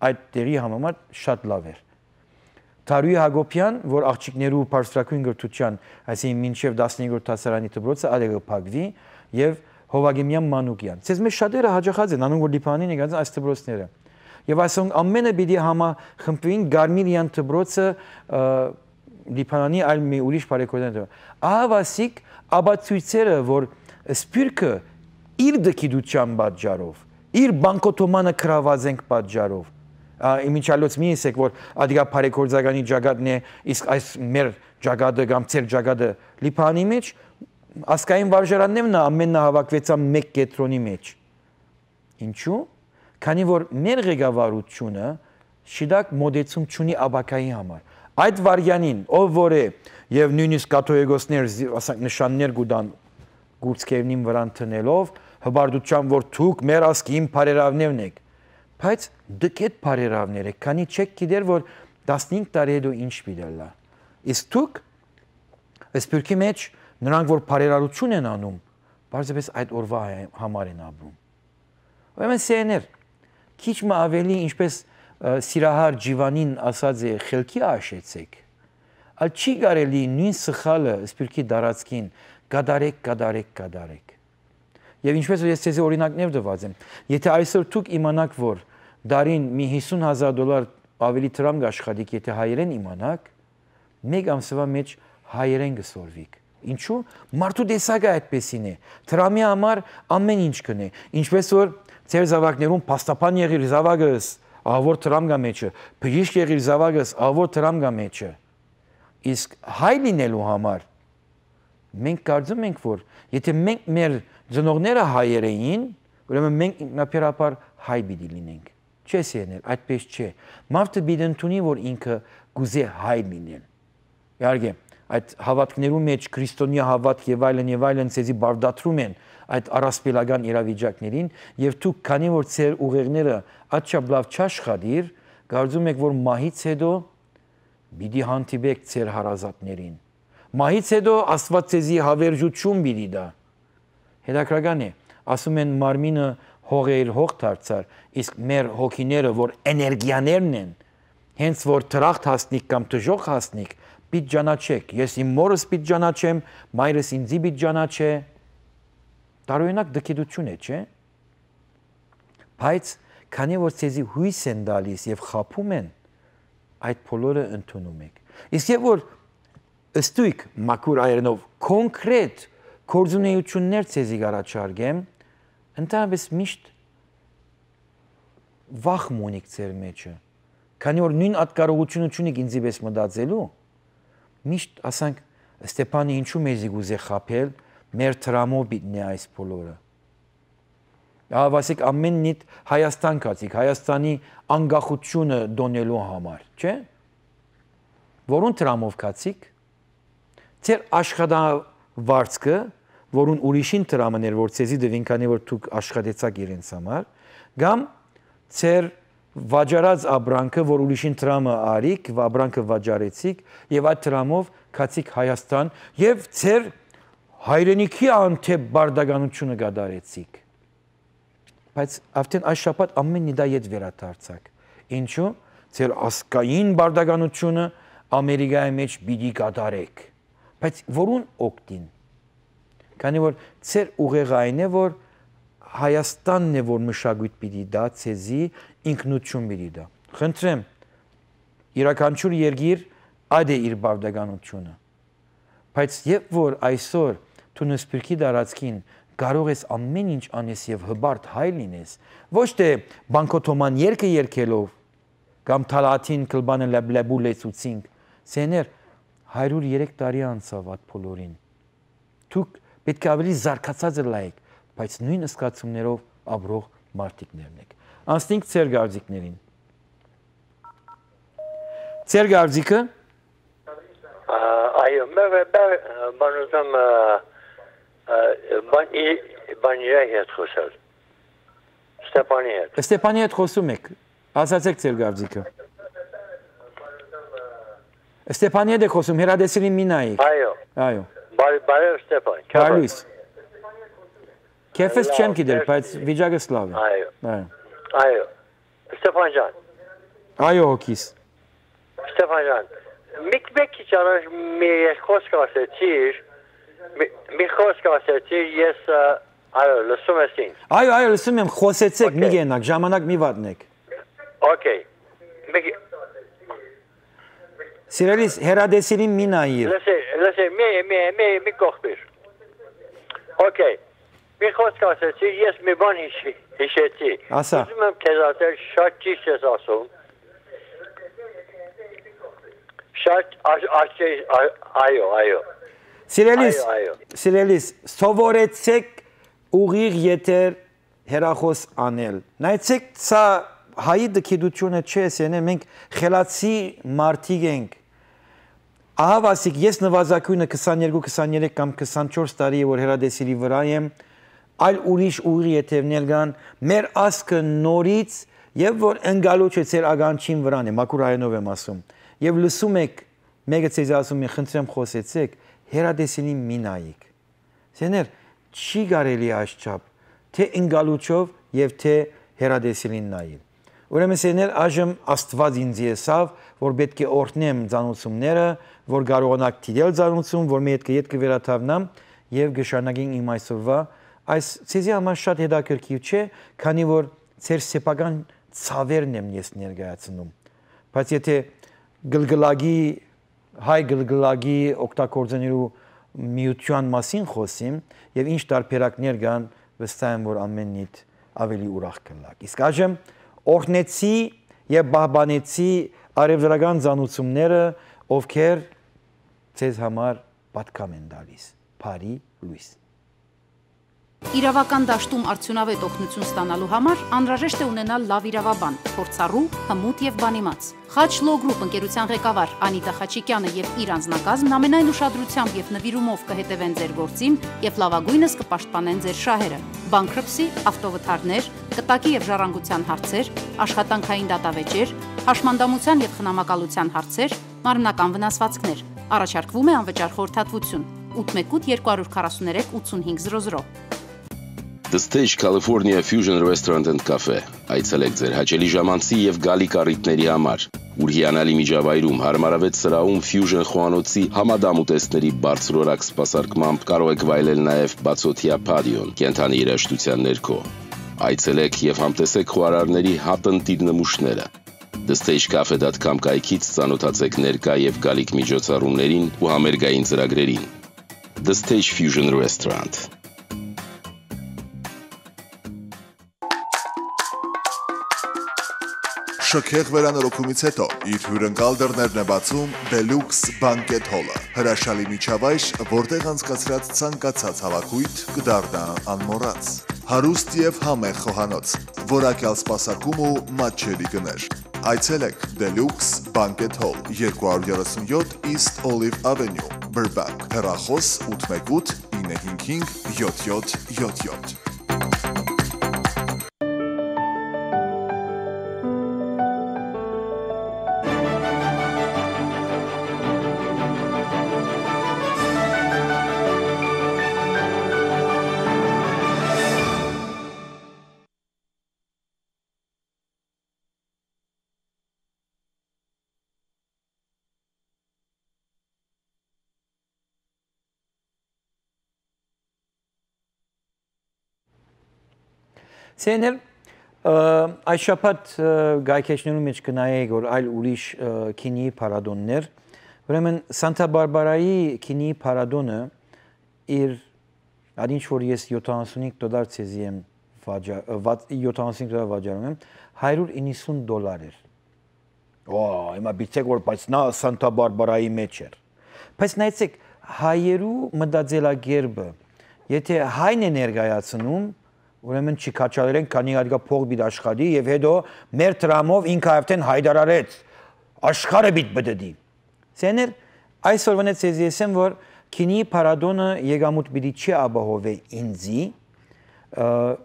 S1: այդ տեղի համեմատ շատ լավ էր։ Թարուի Հակոբյան, որ աղջիկներու բարձրակույն գրթության, այսինքն մինչև 15-րդ դասարանի դպրոցը ալեգը փակվի եւ Հովագեմյան Մանուկյան։ Ցեզ մեջ շատերը հաջողած են, անում որ Լիբանանին եկած այս դպրոցները։ Եվ այսօր ամենը պիտի համախմբվին Գարմիրյան դպրոցը Լիբանանի այլ մի ուրիշ բարեկոդան։ Ահավասիկ աբացույցերը, որ սպիրկը իր դկիդության պատճառով, իր բանկոտոմանը կրաված ենք պատճառով Իմիջալոց մի իսեք, որ ադիգա Փարեգործականի ջագադն է, իսկ այս մեր ջագադը կամ ծեր ջագադը Լիբանանի մեջ, ասկային վարժարաններն ամենահավաքվեցան մեկ կետրոնի մեջ։ Ինչու՞։ Քանի որ մեր ղեկավարությունը շիդակ մոդեցում չունի աբակայի համար։ Այդ վարյանին, ով որ է եւ նույնիսկ կաթողիկոսներ, ասենք նշաններ գուտան գուրցքերնին վրան տնելով, հբարդությամբ որ թուք մեր ասկին բարերավներն եք։ Բայց դկետ բարերավներ եք, քանի չեք գիտեր, որ 15 տարի հետո ինչ պիտի։ Իսկ դուք սպիրկի մեջ նրանք որ բարերարություն են անում, բարձրապես այդ օրվա համար են ապրում։ Ուրեմն սեներ, քիչ մը ավելի ինչպես Սիրահար Ջիվանին ասած է, խելքի աշեցեք։ Ալ չի կարելի նույն սխալը սպիրկի դարածքին կադարեք։ Եվ ինչպես ես ցեզի օրինակներ տված եմ, եթե այսօր դուք իմանաք, որ դարին մի $50,000 ավելի տրամ կաշխատիք, եթե հայերեն իմանաք, մեկ ամսվա մեջ հայերեն կսորվիք։ Ինչու՞։ Մարդու տեսակը այդպեսին է։ Տրամի համար ամեն ինչ կնե։ Ինչպես որ ձեր զավակներուն փաստապան եղիր զավակս, ավոր տրամ կա մեջը, բժիշկ եղիր զավակս, ավոր տրամ կա մեջը։ Իսկ հայ լինելու համար մենք կարծում ենք, որ եթե մենք մեր ծնողները հայեր էին, ուրեմն մենք ինքնաբերաբար հայ պիտի լինենք։ Չես եղել, այդպես չէ։ Մարդը պիտի ընդունի, որ ինքը գուզե հայ լինել։ Իհարկե, այդ հավատքներու մեջ քրիստոնյա հավատք եւ այլն ցեզի բարդացրում են այդ առասպելական իրավիճակներին եւ դուք քանի որ ձեր ուղեղները աչափ լավ չաշխատիր, կարծում եք, որ մահից հետո պիտի հանդիպեք ձեր հարազատներին։ Մահից հետո Աստված ցեզի հավերժություն պիտի տա։ Հետաքրական է, ասում են մարմինը հող է իր հող դարձար, իսկ մեր հոգիները, որ էներգիաներն են, հենց որ տրախտ հասնիկ կամ տժող հասնիկ, պիտ ճանաչեք, ես իմ մորս պիտ ճանաչեմ, մայրս ինձի պիտ ճանաչե, տարօրինակ դկետություն է, չէ՞։ Բայց քանի որ ցեզի հույս են տալիս եւ խաբում են, այդ բոլորը ընդունում եք։ Իսկ եւ որ ըստույք մաքուր այրենով կոնկրետ գործունեություններ ցեզի առաջարկեմ, ընդհանրապես միշտ վախ մունիկ ձեր մեջը։ Քանի որ նույն ատկարողությունը ունեք ինձի պես մտածելու, միշտ ասանք Ստեփանը ինչու մեզի գուզե խափել, մեր տրամով բիտնի այս բոլորը։ Ավասիկ ամեն նիտ Հայաստան կացիկ, Հայաստանի անկախությունը դոնելու համար, չէ՞։ Որուն տրամով կացիկ, ձեր աշխատավարձքը, որուն ուրիշին տրամն էր, որ ցեզի դվին, քանի որ դուք աշխատեցաք իրենց համար, կամ ձեր վաճառած ապրանքը, որ ուրիշին տրամը արիք, ապրանքը վաճառեցիք եւ այդ տրամով կացիկ Հայաստան եւ ձեր հայրենիքի անթեփ բարդականությունը կատարեցիք։ Բայց արդեն այս շաբաթ ամեն մի դա ետ վերադարձակ։ Ինչու՞։ Ձեր ասկային բարդականությունը Ամերիկայի մեջ պիտի կատարեք։ Բայց որուն օգտին։ Քանի որ ձեր ուղեղը այն է, որ Հայաստանն է, որ մշակույթ պիտի դա, ցեզի ինքնություն պիտի դա։ Խնդրեմ, յուրաքանչյուր երկիր այդ է իր բարդականությունը։ Բայց երբ որ այսօր դու նսպիրքի դարածքին կարող ես ամեն ինչ անես եւ հբարտ հայ լինես, ոչ թե բանկոտոման երկը երկելով, կամ թալաթին կլբանը լեբլեբու լեցուցինք, սեներ 103 տարի անցավ այդ բոլորին։ Դուք պետք է ավելի զարգացած լայք, բայց նույն զգացումներով ապրող մարդիկներն եք։ Անցնենք ծեր գարձիկներին։ Ծեր գարձիկը։
S6: Այո, բան ուզում բանի հետ խոսալ։ Ստեփանի հետ։
S1: Ստեփանի հետ խոսում եք։ Ասացեք ծեր գարձիկը։ Ստեփանի հետ եք խոսում, հերադեսիլին մի նայեք։ Այո։
S6: Բարի Ստեփան։
S1: Bari Luys։ Քեֆս չեմ գիտեր, բայց վիճակը լավ է։
S6: Այո։ Ստեփան ջան։
S1: Այո, հոգիս։
S6: Ստեփան ջան, մի քիչ առաջ մի խոսք ասեցիր, ես այո, լսում ես ինձ։
S1: Այո, լսում եմ, խոսեցեք, մի գենակ, ժամանակ մի վատնեք։
S6: Okay։
S1: Սիրելիս, հերադեսիլին մի նայիր։
S6: Լսի, մի կողբիր։ Okay։ Մի խոսք ասեցի, ես մի բան հիշեցի։
S1: Ասա։
S6: Ուզում եմ քեզ ասել, շատ ճիշտ ես ասում։ Շատ այո։
S1: Սիրելիս, սովորեցեք ուղիղ ետեր հերախոս անել։ Նայեցեք, սա հայի դքիդությունը չէ, սենե մենք խելացի մարդիկ ենք։ Ահա վասիկ, ես նվազագույնը 22, 23 կամ 24 տարի է, որ հերադեսիլի վրա եմ, այլ ուրիշ ուղի ետևներ կան, մեր ասկը նորից եւ որ ընկալու չէ ծեր ագանչին վրան է, մաքուր այնով եմ ասում։ Եվ լսում եք, մեկը ցեզ ասում է, խնդրեմ խոսեցեք, հերադեսիլի մի նայեք։ Սեներ, չի կարելի աշխապ, թե ընկալուչով եւ թե հերադեսիլին նայել։ Ուրեմն սեներ այժմ Աստված ինձ եսավ, որ պետք է օրհնեմ ցանուցումները, որ կարողանաք դիել ցանուցում, որ մի հետ կվերաթավնամ եւ գշանագին իմ այսօրվա այս ցեզի համար շատ հետաքրքիր չէ, քանի որ ծեր սեփական ցավերն եմ ես ներկայացնում։ Բայց եթե գլգլագի հայ գլգլագի օգտագործելու միության մասին խոսիմ եւ ինչ տարբերակներ կան, վստահ եմ որ ամեն ինչ ավելի ուրախ կլինի։ Իսկ այժմ օրհնեցի եւ բահբանեցի արևելական ցանուցումները, ովքեր ցեզ համար պատկամ են տալիս։ Bari Luys։
S7: Իրավական դաշտում արդյունավետ օգնություն ստանալու համար անհրաժեշտ է ունենալ լավ իրավաբան, փորձառու, հմուտ եւ բանիմաց։ Խաչ Law Group ընկերության ղեկավար Անիտա Խաչիկյանը եւ իր անձնակազմն ամենայն ուշադրությամբ եւ նվիրումով կհետևեն ձեր գործին եւ լավագույնս կպաշտպանեն ձեր շահերը։ Bankruptcy, ավտովթարներ, կտակի եւ ժառանգության հարցեր, աշխատանքային դատավեճեր, հաշմանդամության եւ խնամակալության հարցեր, մարմնական վնասվածքներ։ Առաջարկվում է անվճար խորհրդատվություն 818 243 8500։
S8: The Stage California Fusion Restaurant and Cafe այցելեք ձեր հաճելի ժամանցի եւ գալի կառույցների համար, ուր հիանալի միջավայրում հարմարավետ սրահում Fusion խոհանոցի համադամ ուտեստների բարձրորակ սպասարկմամբ կարող եք վայելել նաեւ բացօթյա պատիոն, կենթանի երաժշտության ներքո։ Այցելեք եւ համտեսեք խոհարարների հատնտիր նմուշները։ thestagecafe.com կայքից ծանոթացեք ներկա եւ գալիք միջոցառումներին ու համերգային ծրագրերին։ The Stage Fusion Restaurant։
S9: Շքեղ վերանորոգումից հետո իր հյուրընկալ դռներն է բացում Deluxe Banquet Hall-ը։ Հրաշալի միջավայր, որտեղ անցկացրած ցանկացած հավաքույթ կդառնա անմոռաց։ Հարուստ եւ համեղ խոհանոց, որակյալ սպասարկում ու մատչելի գներ։ Այցելեք Deluxe Banquet Hall 237 East Olive Avenue, Burbank։ Հեռախոս 818 955 7777։
S1: Սեներ այս շաբաթ գայքեչներու մեջ կնայեք որ այլ ուրիշ քինի փարադոններ, ուրեմն Սանտա Բարբարայի քինի փարադոնը իր ինչ որ ես $75 ցեզի եմ 75 դոլար վաճառում եմ $190 էր։ Հիմա բիցեք որ բայց նա Սանտա Բարբարայի մեջ էր։ Բայց նայեցեք հայերու մտածելակերպը, եթե հայն է ներկայացնում, ուրեմն չի քաչալերեն, քանի հարկա փող բիտ աշխարհի եւ հետո մեր տրամով ինքը արդեն հայտարարեց աշխարհը բիտ բդդի։ Սեներ այսօր վնեց ես որ քինի պարադոնը եկամուտ բիդի չի ապահովե ինձի,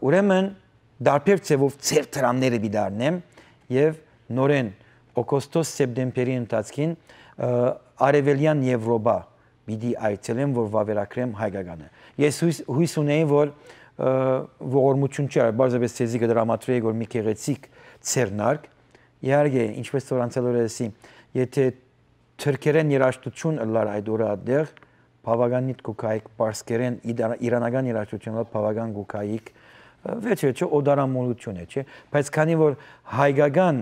S1: ուրեմն դարբեր ծևով ծեր տրամները բիդարնեմ եւ նորեն օգոստոս սեպտեմբերի ընթացքին արևելյան Եվրոպա բիդի այցելեմ որ վավերագրեմ հայկականը։ Ես հույս ունեի որ ողորմություն չէ, բարձրապես ցեզի կդրամատրեի որ մի քեղեցիկ ցերնարկ, իհարկե ինչպես որ անցել օրեսի, եթե թրքերեն երաժշտություն լար այդ օրը այդտեղ բավականին կուկայիկ պարսկերեն իրանական երաժշտությունը բավական կուկայիկ վերջը օդարամոլություն է, չէ, բայց քանի որ հայկական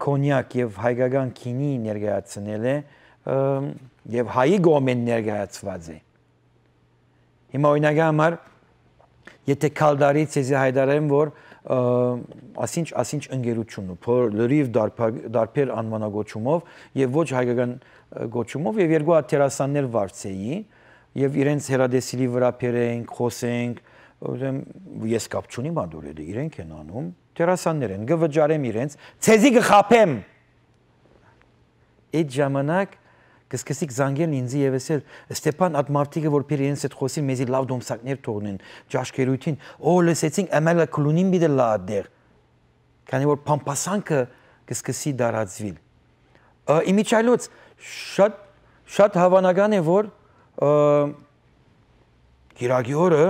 S1: կոնյակ եւ հայկական քինի ներկայացնել է եւ հայի գոմեն ներկայացված է։ Հիմա օրինակ համար եթե քալդարից ես հայտարարեմ որ ասինչ ընկերությունը փոր լրիվ դարբեր անվանագոչումով եւ ոչ հայկական գոչումով եւ երկու հատ տերասաններ վարձեի եւ իրենց հերադեսիլի վրա բերենք, խոսենք, ես կապ չունիմ անդորը իրենք են անում, տերասաններ են, գվճարեմ իրենց, ցեզի գխապեմ։ Այդ ժամանակ կսկսիկ զանգել ինձի եւ ասել Ստեփան այդ մարտիկը որ փիր իրենց հետ խոսին մեզի լավ դոմսակներ թողնեն ճաշկերույթին լսեցինք ամելը կլունին բիդը լադեր քանի որ փամփասանքը կսկսի դարածվիլ իմիջայլոց շատ հավանական է որ գիրագի օրը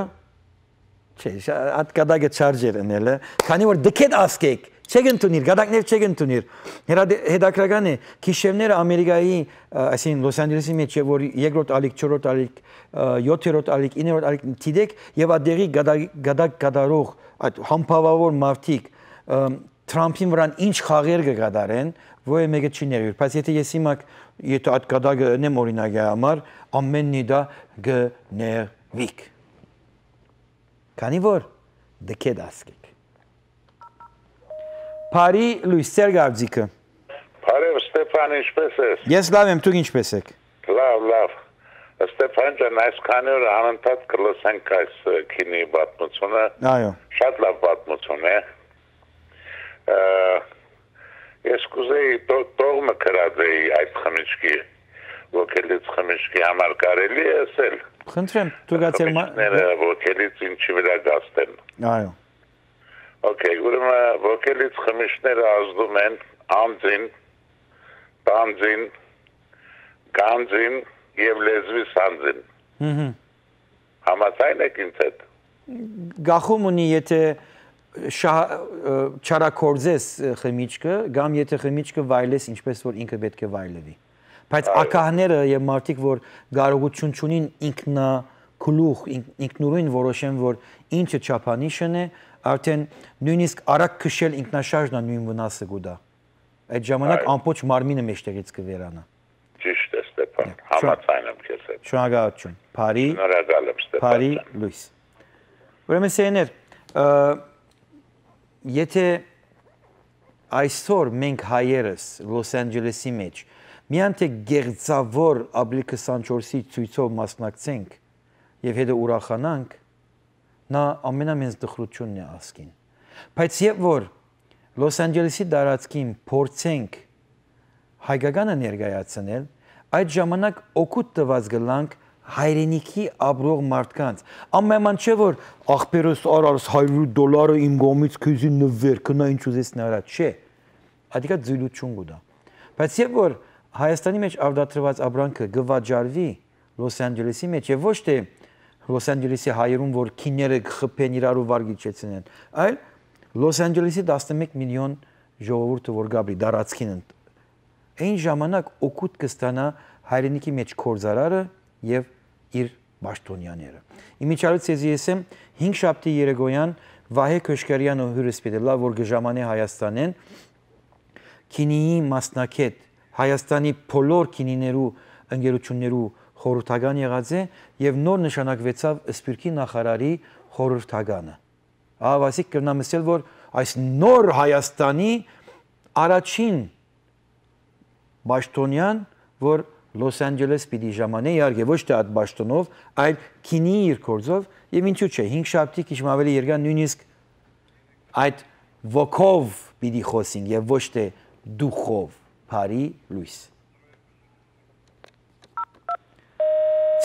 S1: չէ այդ կադագը չարժեր ընելը քանի որ դքետ ասկեք չեք ընդունիր, գադակներ չեք ընդունիր։ Հետաքրական է, քիշևները Ամերիկայի, այսին Լոս Անջելեսի մեջ որ երկրորդ ալիք, չորրորդ ալիք, յոթերորդ ալիք, իններորդ ալիք տիդեք եւ ադերի գադակ գադարող այդ համբավավոր մարդիկ Թրամփին վրան ինչ խաղեր կգադարեն, ոյ մեկը չի ներիր, բայց եթե ես հիմա եթե այդ գադակը նեմ օրինակի համար, ամենն դա գներվիկ։ Քանի որ դքետ ասկեք։ Bari Luys, ծեր գարձիկը։
S10: Բարև Ստեփան, ինչպես ես։
S1: Ես լավ եմ, դուք ինչպես եք։
S10: Լավ։ Ստեփան ջան, այսքան օր անընդհատ կլսենք այս քինի պատմությունը։ Այո։ Շատ լավ պատմություն է։ Ես կուզեի տողմը կրածեի այդ խմիչքի, ոգելից խմիչքի համար կարելի է ասել։
S1: Խնդրեմ, դուք ացել
S10: ոգելից ինչի վրա գաստեն։
S1: Այո։
S10: Okay, ուրեմն ոգելից խմիչները ազդում են անձին, տանձին, գանձին եւ լեզվի սանձին։ Համաձայն եք ինձ հետ։
S1: Գախում ունի եթե չարակորձես խմիչքը, կամ եթե խմիչքը վայելես ինչպես որ ինքը պետք է վայելվի։ Բայց ակահները եւ մարդիկ որ կարողություն չունին ինքնագլուխ, ինքնուրույն որոշեն որ ինչը չափանիշն է արդեն նույնիսկ արագ քշել ինքնաշարժն նույն վնասը գուտա։ Այդ ժամանակ ամբողջ մարմինը մեջտեղից կվերանա։
S10: Ճիշտ է Ստեփան, համաձայն եմ քեզ հետ։
S1: Շնորհակալություն։ Bari
S10: Շնորհակալ եմ Ստեփան։
S1: Bari Luys։ Ուրեմն սեներ, եթե այսօր մենք հայերս Լոս Անջելեսի մեջ միայն թե գեղձավոր ապրիլ 24-ի ցույցով մասնակցենք եւ հետո ուրախանանք նա ամենամեծ դխրությունն է ասկին։ Բայց երբ որ Լոս Անջելեսի տարածքին փորձենք հայկականը ներկայացնել, այդ ժամանակ օգուտ տված գլանք հայրենիքի ապրող մարդկանց։ Ամենայն չէ որ աղբերս արարս $100 իմ գոմից քեզի նվեր, կնա ինչ ուզես նրա, չէ։ Ադիկա զույլություն գուտա։ Բայց երբ որ Հայաստանի մեջ արդատրված ապրանքը գվաճարվի Լոս Անջելեսի մեջ եւ ոչ թե Լոս Անջելեսի հայերուն որ քիները խփեն իրարու վարգիչեցնեն, այլ Լոս Անջելեսի 11 միլիոն ժողովուրդը որ գաբրի դարածքին այն ժամանակ օգուտ կստանա հայրենիքի մեջ կորզարարը եւ իր Բաշտոնյաները։ Իմիջիալից ես եմ 5 շաբթի երեկոյան Վահե Քոշկարյանը հյուրս պիտելա որ գժամանե Հայաստանեն քինիի մասնակետ Հայաստանի բոլոր քինիներու ընկերություններու խորհրդական եղած է եւ նոր նշանակվեցավ Սփյուռքի նախարարի խորհրդականը։ Ավասիկ կրնամսել որ այս նոր Հայաստանի առաջին Բաշտոնյան, որ Լոս Անջելես պիտի ժամանե, իհարկե ոչ թե այդ բաշտոնով, այլ քինի իր գործով, եւ ինչու՞ չէ, 5 շաբթի քիչ ավելի երկար նույնիսկ այդ ոգով պիտի խոսենք եւ ոչ թե դուխով, Bari Luys։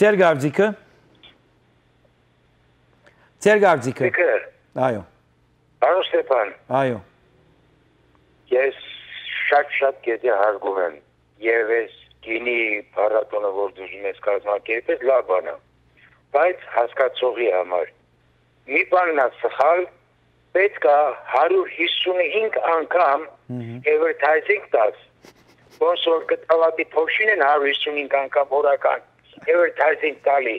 S1: Ձեր գարձիկը։ Այո։
S11: Պարոն Ստեփան։
S1: Այո։
S11: Ես շատ գետի հարգում եմ եւ ես գինի փառատոնը որ դուժում ես կազմակերպել լավ բան է, բայց հասկացողի համար մի բանն է սխալ, պետք է 155 անգամ advertising տաս, ոնց որ կտավատի փոշին են 155 անգամ օրական advertising տալի,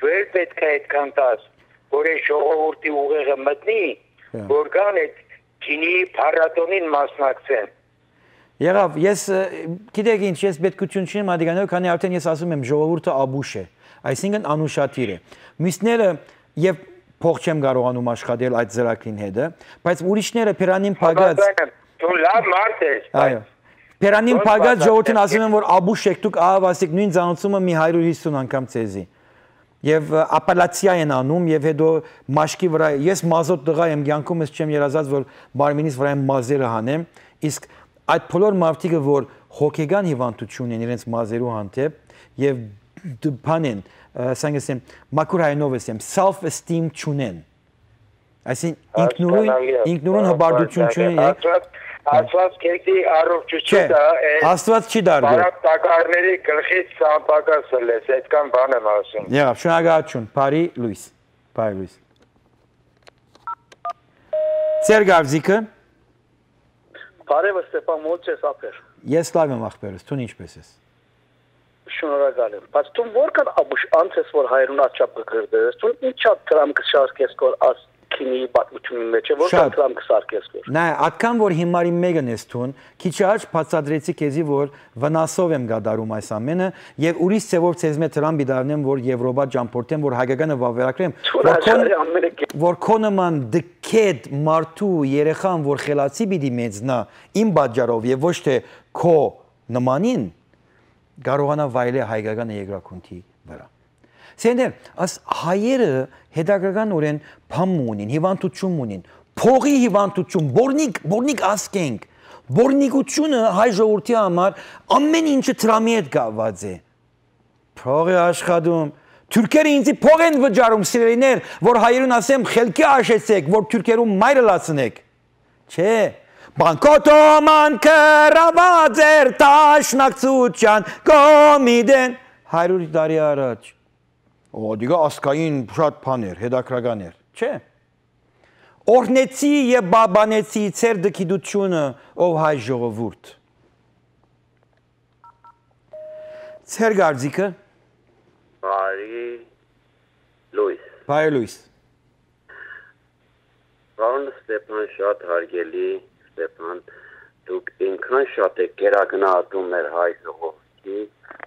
S11: դու էլ պետք է այդքան տաս, որ այս ժողովրդի ուղեղը մտնի, որ կան այդ գինի փառատոնին մասնակցեն։
S1: Եղավ, ես գիտեք ինչ, ես պետքություն չունեմ ադիգանով, քանի արդեն ես ասում եմ ժողովուրդը աբուշ է, այսինքն անուշադիր է։ Մյուսները եւ փող չեմ կարողանում աշխատել այդ ծրագրին հետ, բայց ուրիշները Փերանին փագած
S11: Դու լավ մարդ ես։
S1: Այո։ Փերանին փագած ժողովրդին ասում են որ աբուշ եք, դուք ահավասիկ նույն ծանոթումը մի 150 անգամ ցեզի։ Եվ ապելացիա են անում եւ հետո մաշկի վրա ես մազոտ տղա եմ կյանքումս չեմ երազած որ բարմինից վրա եմ մազերը հանեմ, իսկ այդ բոլոր մարդիկը որ հոգեգան հիվանդություն են իրենց մազերու հանդեպ եւ բան են, ասենք ասեմ, մակուր հայնով ասեմ, self esteem չունեն։ Այսինքն ինքնուրույն հբարդություն չունեն։
S11: Աստված քեզի առողջություն տա,
S1: Աստված չի դարձել։
S11: Բարապտակարների գլխից սամպակասը լես, այդքան բան եմ ասում։
S1: Եղավ, շնորհակալություն, Bari Luys։ Bari Luys։ Ձեր գարձիկը։
S12: Բարև Ստեփան, ո՞նց ես ախպեր։
S1: Ես լավ եմ ախպերս, դու ինչպես ես։
S12: Շնորհակալ եմ։ Բայց դու որքան աբուշ անց ես որ հայրուն աչափը գրդես, դու ինչա դրամ կշարքես կոր աս քինի պատմությունի մեջ է, որքան դրամ կսարքես կոր։
S1: Նայ, այդքան որ հիմարի մեկն ես դուն, քիչ առաջ բացադրեցի քեզի որ վնասով եմ գադարում այս ամենը եւ ուրիշ ծևով ցեզ մեծ դրամ բիդարնեմ որ Եվրոպա ճամփորդեմ որ հայկականը վավերակրեմ որ քոնման դքեդ մարդու երեխան որ խելացի պիտի մեծնա իմ բաժարով եւ ոչ թե քո նմանին կարողանա վայելել հայկական երկրակունքի վրա։ Սենդեր, աս հայերը հետագական օրեն փամ ունին, հիվանդություն ունին, փողի հիվանդություն, բորնիկ ասկենք, բորնիկությունը հայ ժողովրդի համար ամեն ինչը տրամի հետ կապված է։ Փողի աշխատում, թուրքերը ինձ փող են վճարում սիրելիներ, որ հայերուն ասեմ խելքի աշեցեք, որ թուրքերում մայրը լացնեք։ Չէ։ Բանկոտոման կրաված էր տաշնակցության կոմիդեն 100 տարի առաջ։ Դիգա ասկային շատ բան էր, հետաքրական էր, չէ։ Օրհնեցի եւ բաբանեցի ծեր դկիդությունը ով հայ ժողովուրդ։ Ձեր գարձիկը։
S11: Bari Luys։
S1: Bari Luys։
S11: Պարոն Ստեփան, շատ հարգելի Ստեփան, դուք ինքան շատ եք գերագնահատում մեր հայ ժողովրդի,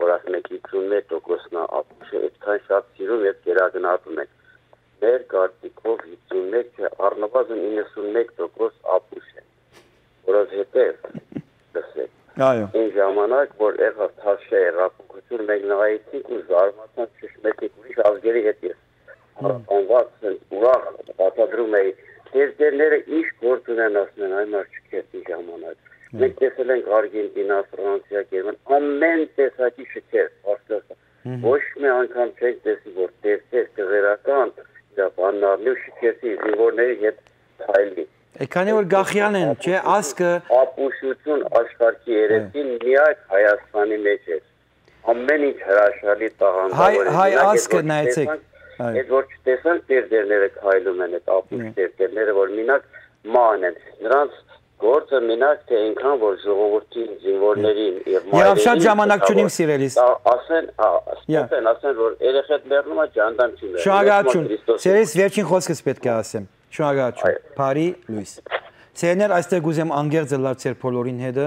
S11: որ ասում եք 51%-ն աբուշ է, այդքան շատ սիրում եւ գերագնահատում եք։ Մեր կարծիքով 51 չէ, առնվազն 91% աբուշ է, որովհետեւ լսեք։
S1: Այո։
S11: Այն ժամանակ, որ եղավ թաշե հեղափոխություն, մենք նայեցինք ու զարմացանք շշմեցինք ուրիշ ազգերի հետ ես անված ուրախ բացադրում էի Տերտերները ինչ գործ ունեն ասում են այն արջուկետի ժամանակ։ Մենք տեսել ենք Արգենտինա, Ֆրանսիա, Գերման, ամեն տեսակի շքեր, պաստորը։ Ոչ մի անգամ չենք տեսի, որ տերտեր կղերական իրականարնի ու շքերցի զինվորների հետ թայլի։
S1: Քանի որ գախյան են, չէ, ասկը
S11: ապուշություն աշխարհի երեսին միակ Հայաստանի մեջ է։ Ամեն ինչ հրաշալի տաղանդավոր է։
S1: Հայ ասկը նայեցեք։
S11: Այդ որ չտեսան տերտերները քայլում են, այդ ապուշ տերտերները, որ մինակ ման են, նրանց գործը մինակ թե այնքան, որ ժողովրդին, զինվորներին և մայրերին... Եվ շատ
S1: ժամանակ չունիմ սիրելիս։
S11: Ասեն, որ երեխետ լերնում է, ճանդամ չի լերնում։
S1: Շնորհակալություն, սիրելիս վերջին խոսքս պետք է ասեմ, շնորհակալություն, Bari Luys։ Սերներ, այստեղ ուզեմ անգերձ լավ ծեր բոլորին հետը,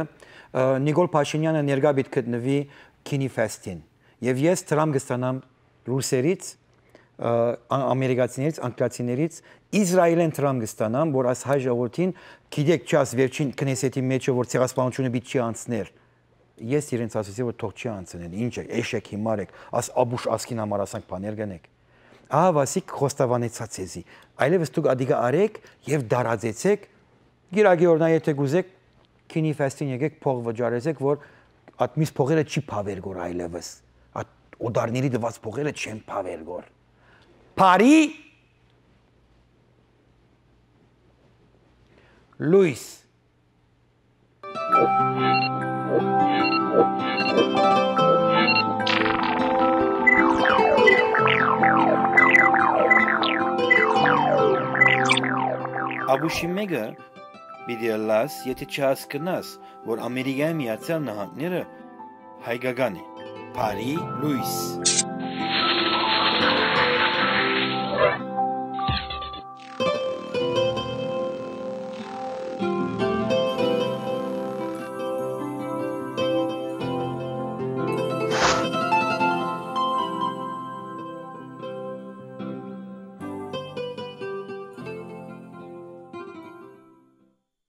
S1: Նիկոլ Փաշինյանը ներկա պիտի գտնվի Քինի ֆեստին, և ես դրամ կստանամ ռուսերից, ամերիկացիներից, անգլիացիներից Իսրայելեն դրամ կստանամ, որ այս հայ ժողովրդին գիտեք չաս վերջին քնեսետի մեջը որ ցեղասպանությունը պիտի չի անցներ։ ես իրենց ասեցի, որ թող չի անցնեն, ինչ է, էշեք հիմար եք, աս աբուշ ասկին համար ասանք բաներ գնեք։ Ահա վասիկ խոստավանեցած էզի։ Այլևս դուք ադիգա արեք եւ դարաձեցեք։ Գիրագի օրնա եթե գուզեք քինի ֆեստին եկեք փող վճարեցեք, որ at mis փողերը չի փավեր գոր այլևս։ At օդարների դված փողերը չեն փավեր գոր։ Bari Luys Աբուշի մեգը պիտի լաս, եթե չհասկնաս, որ Ամերիկայի Միացյալ Նահանգները հայկական է։ Bari Luys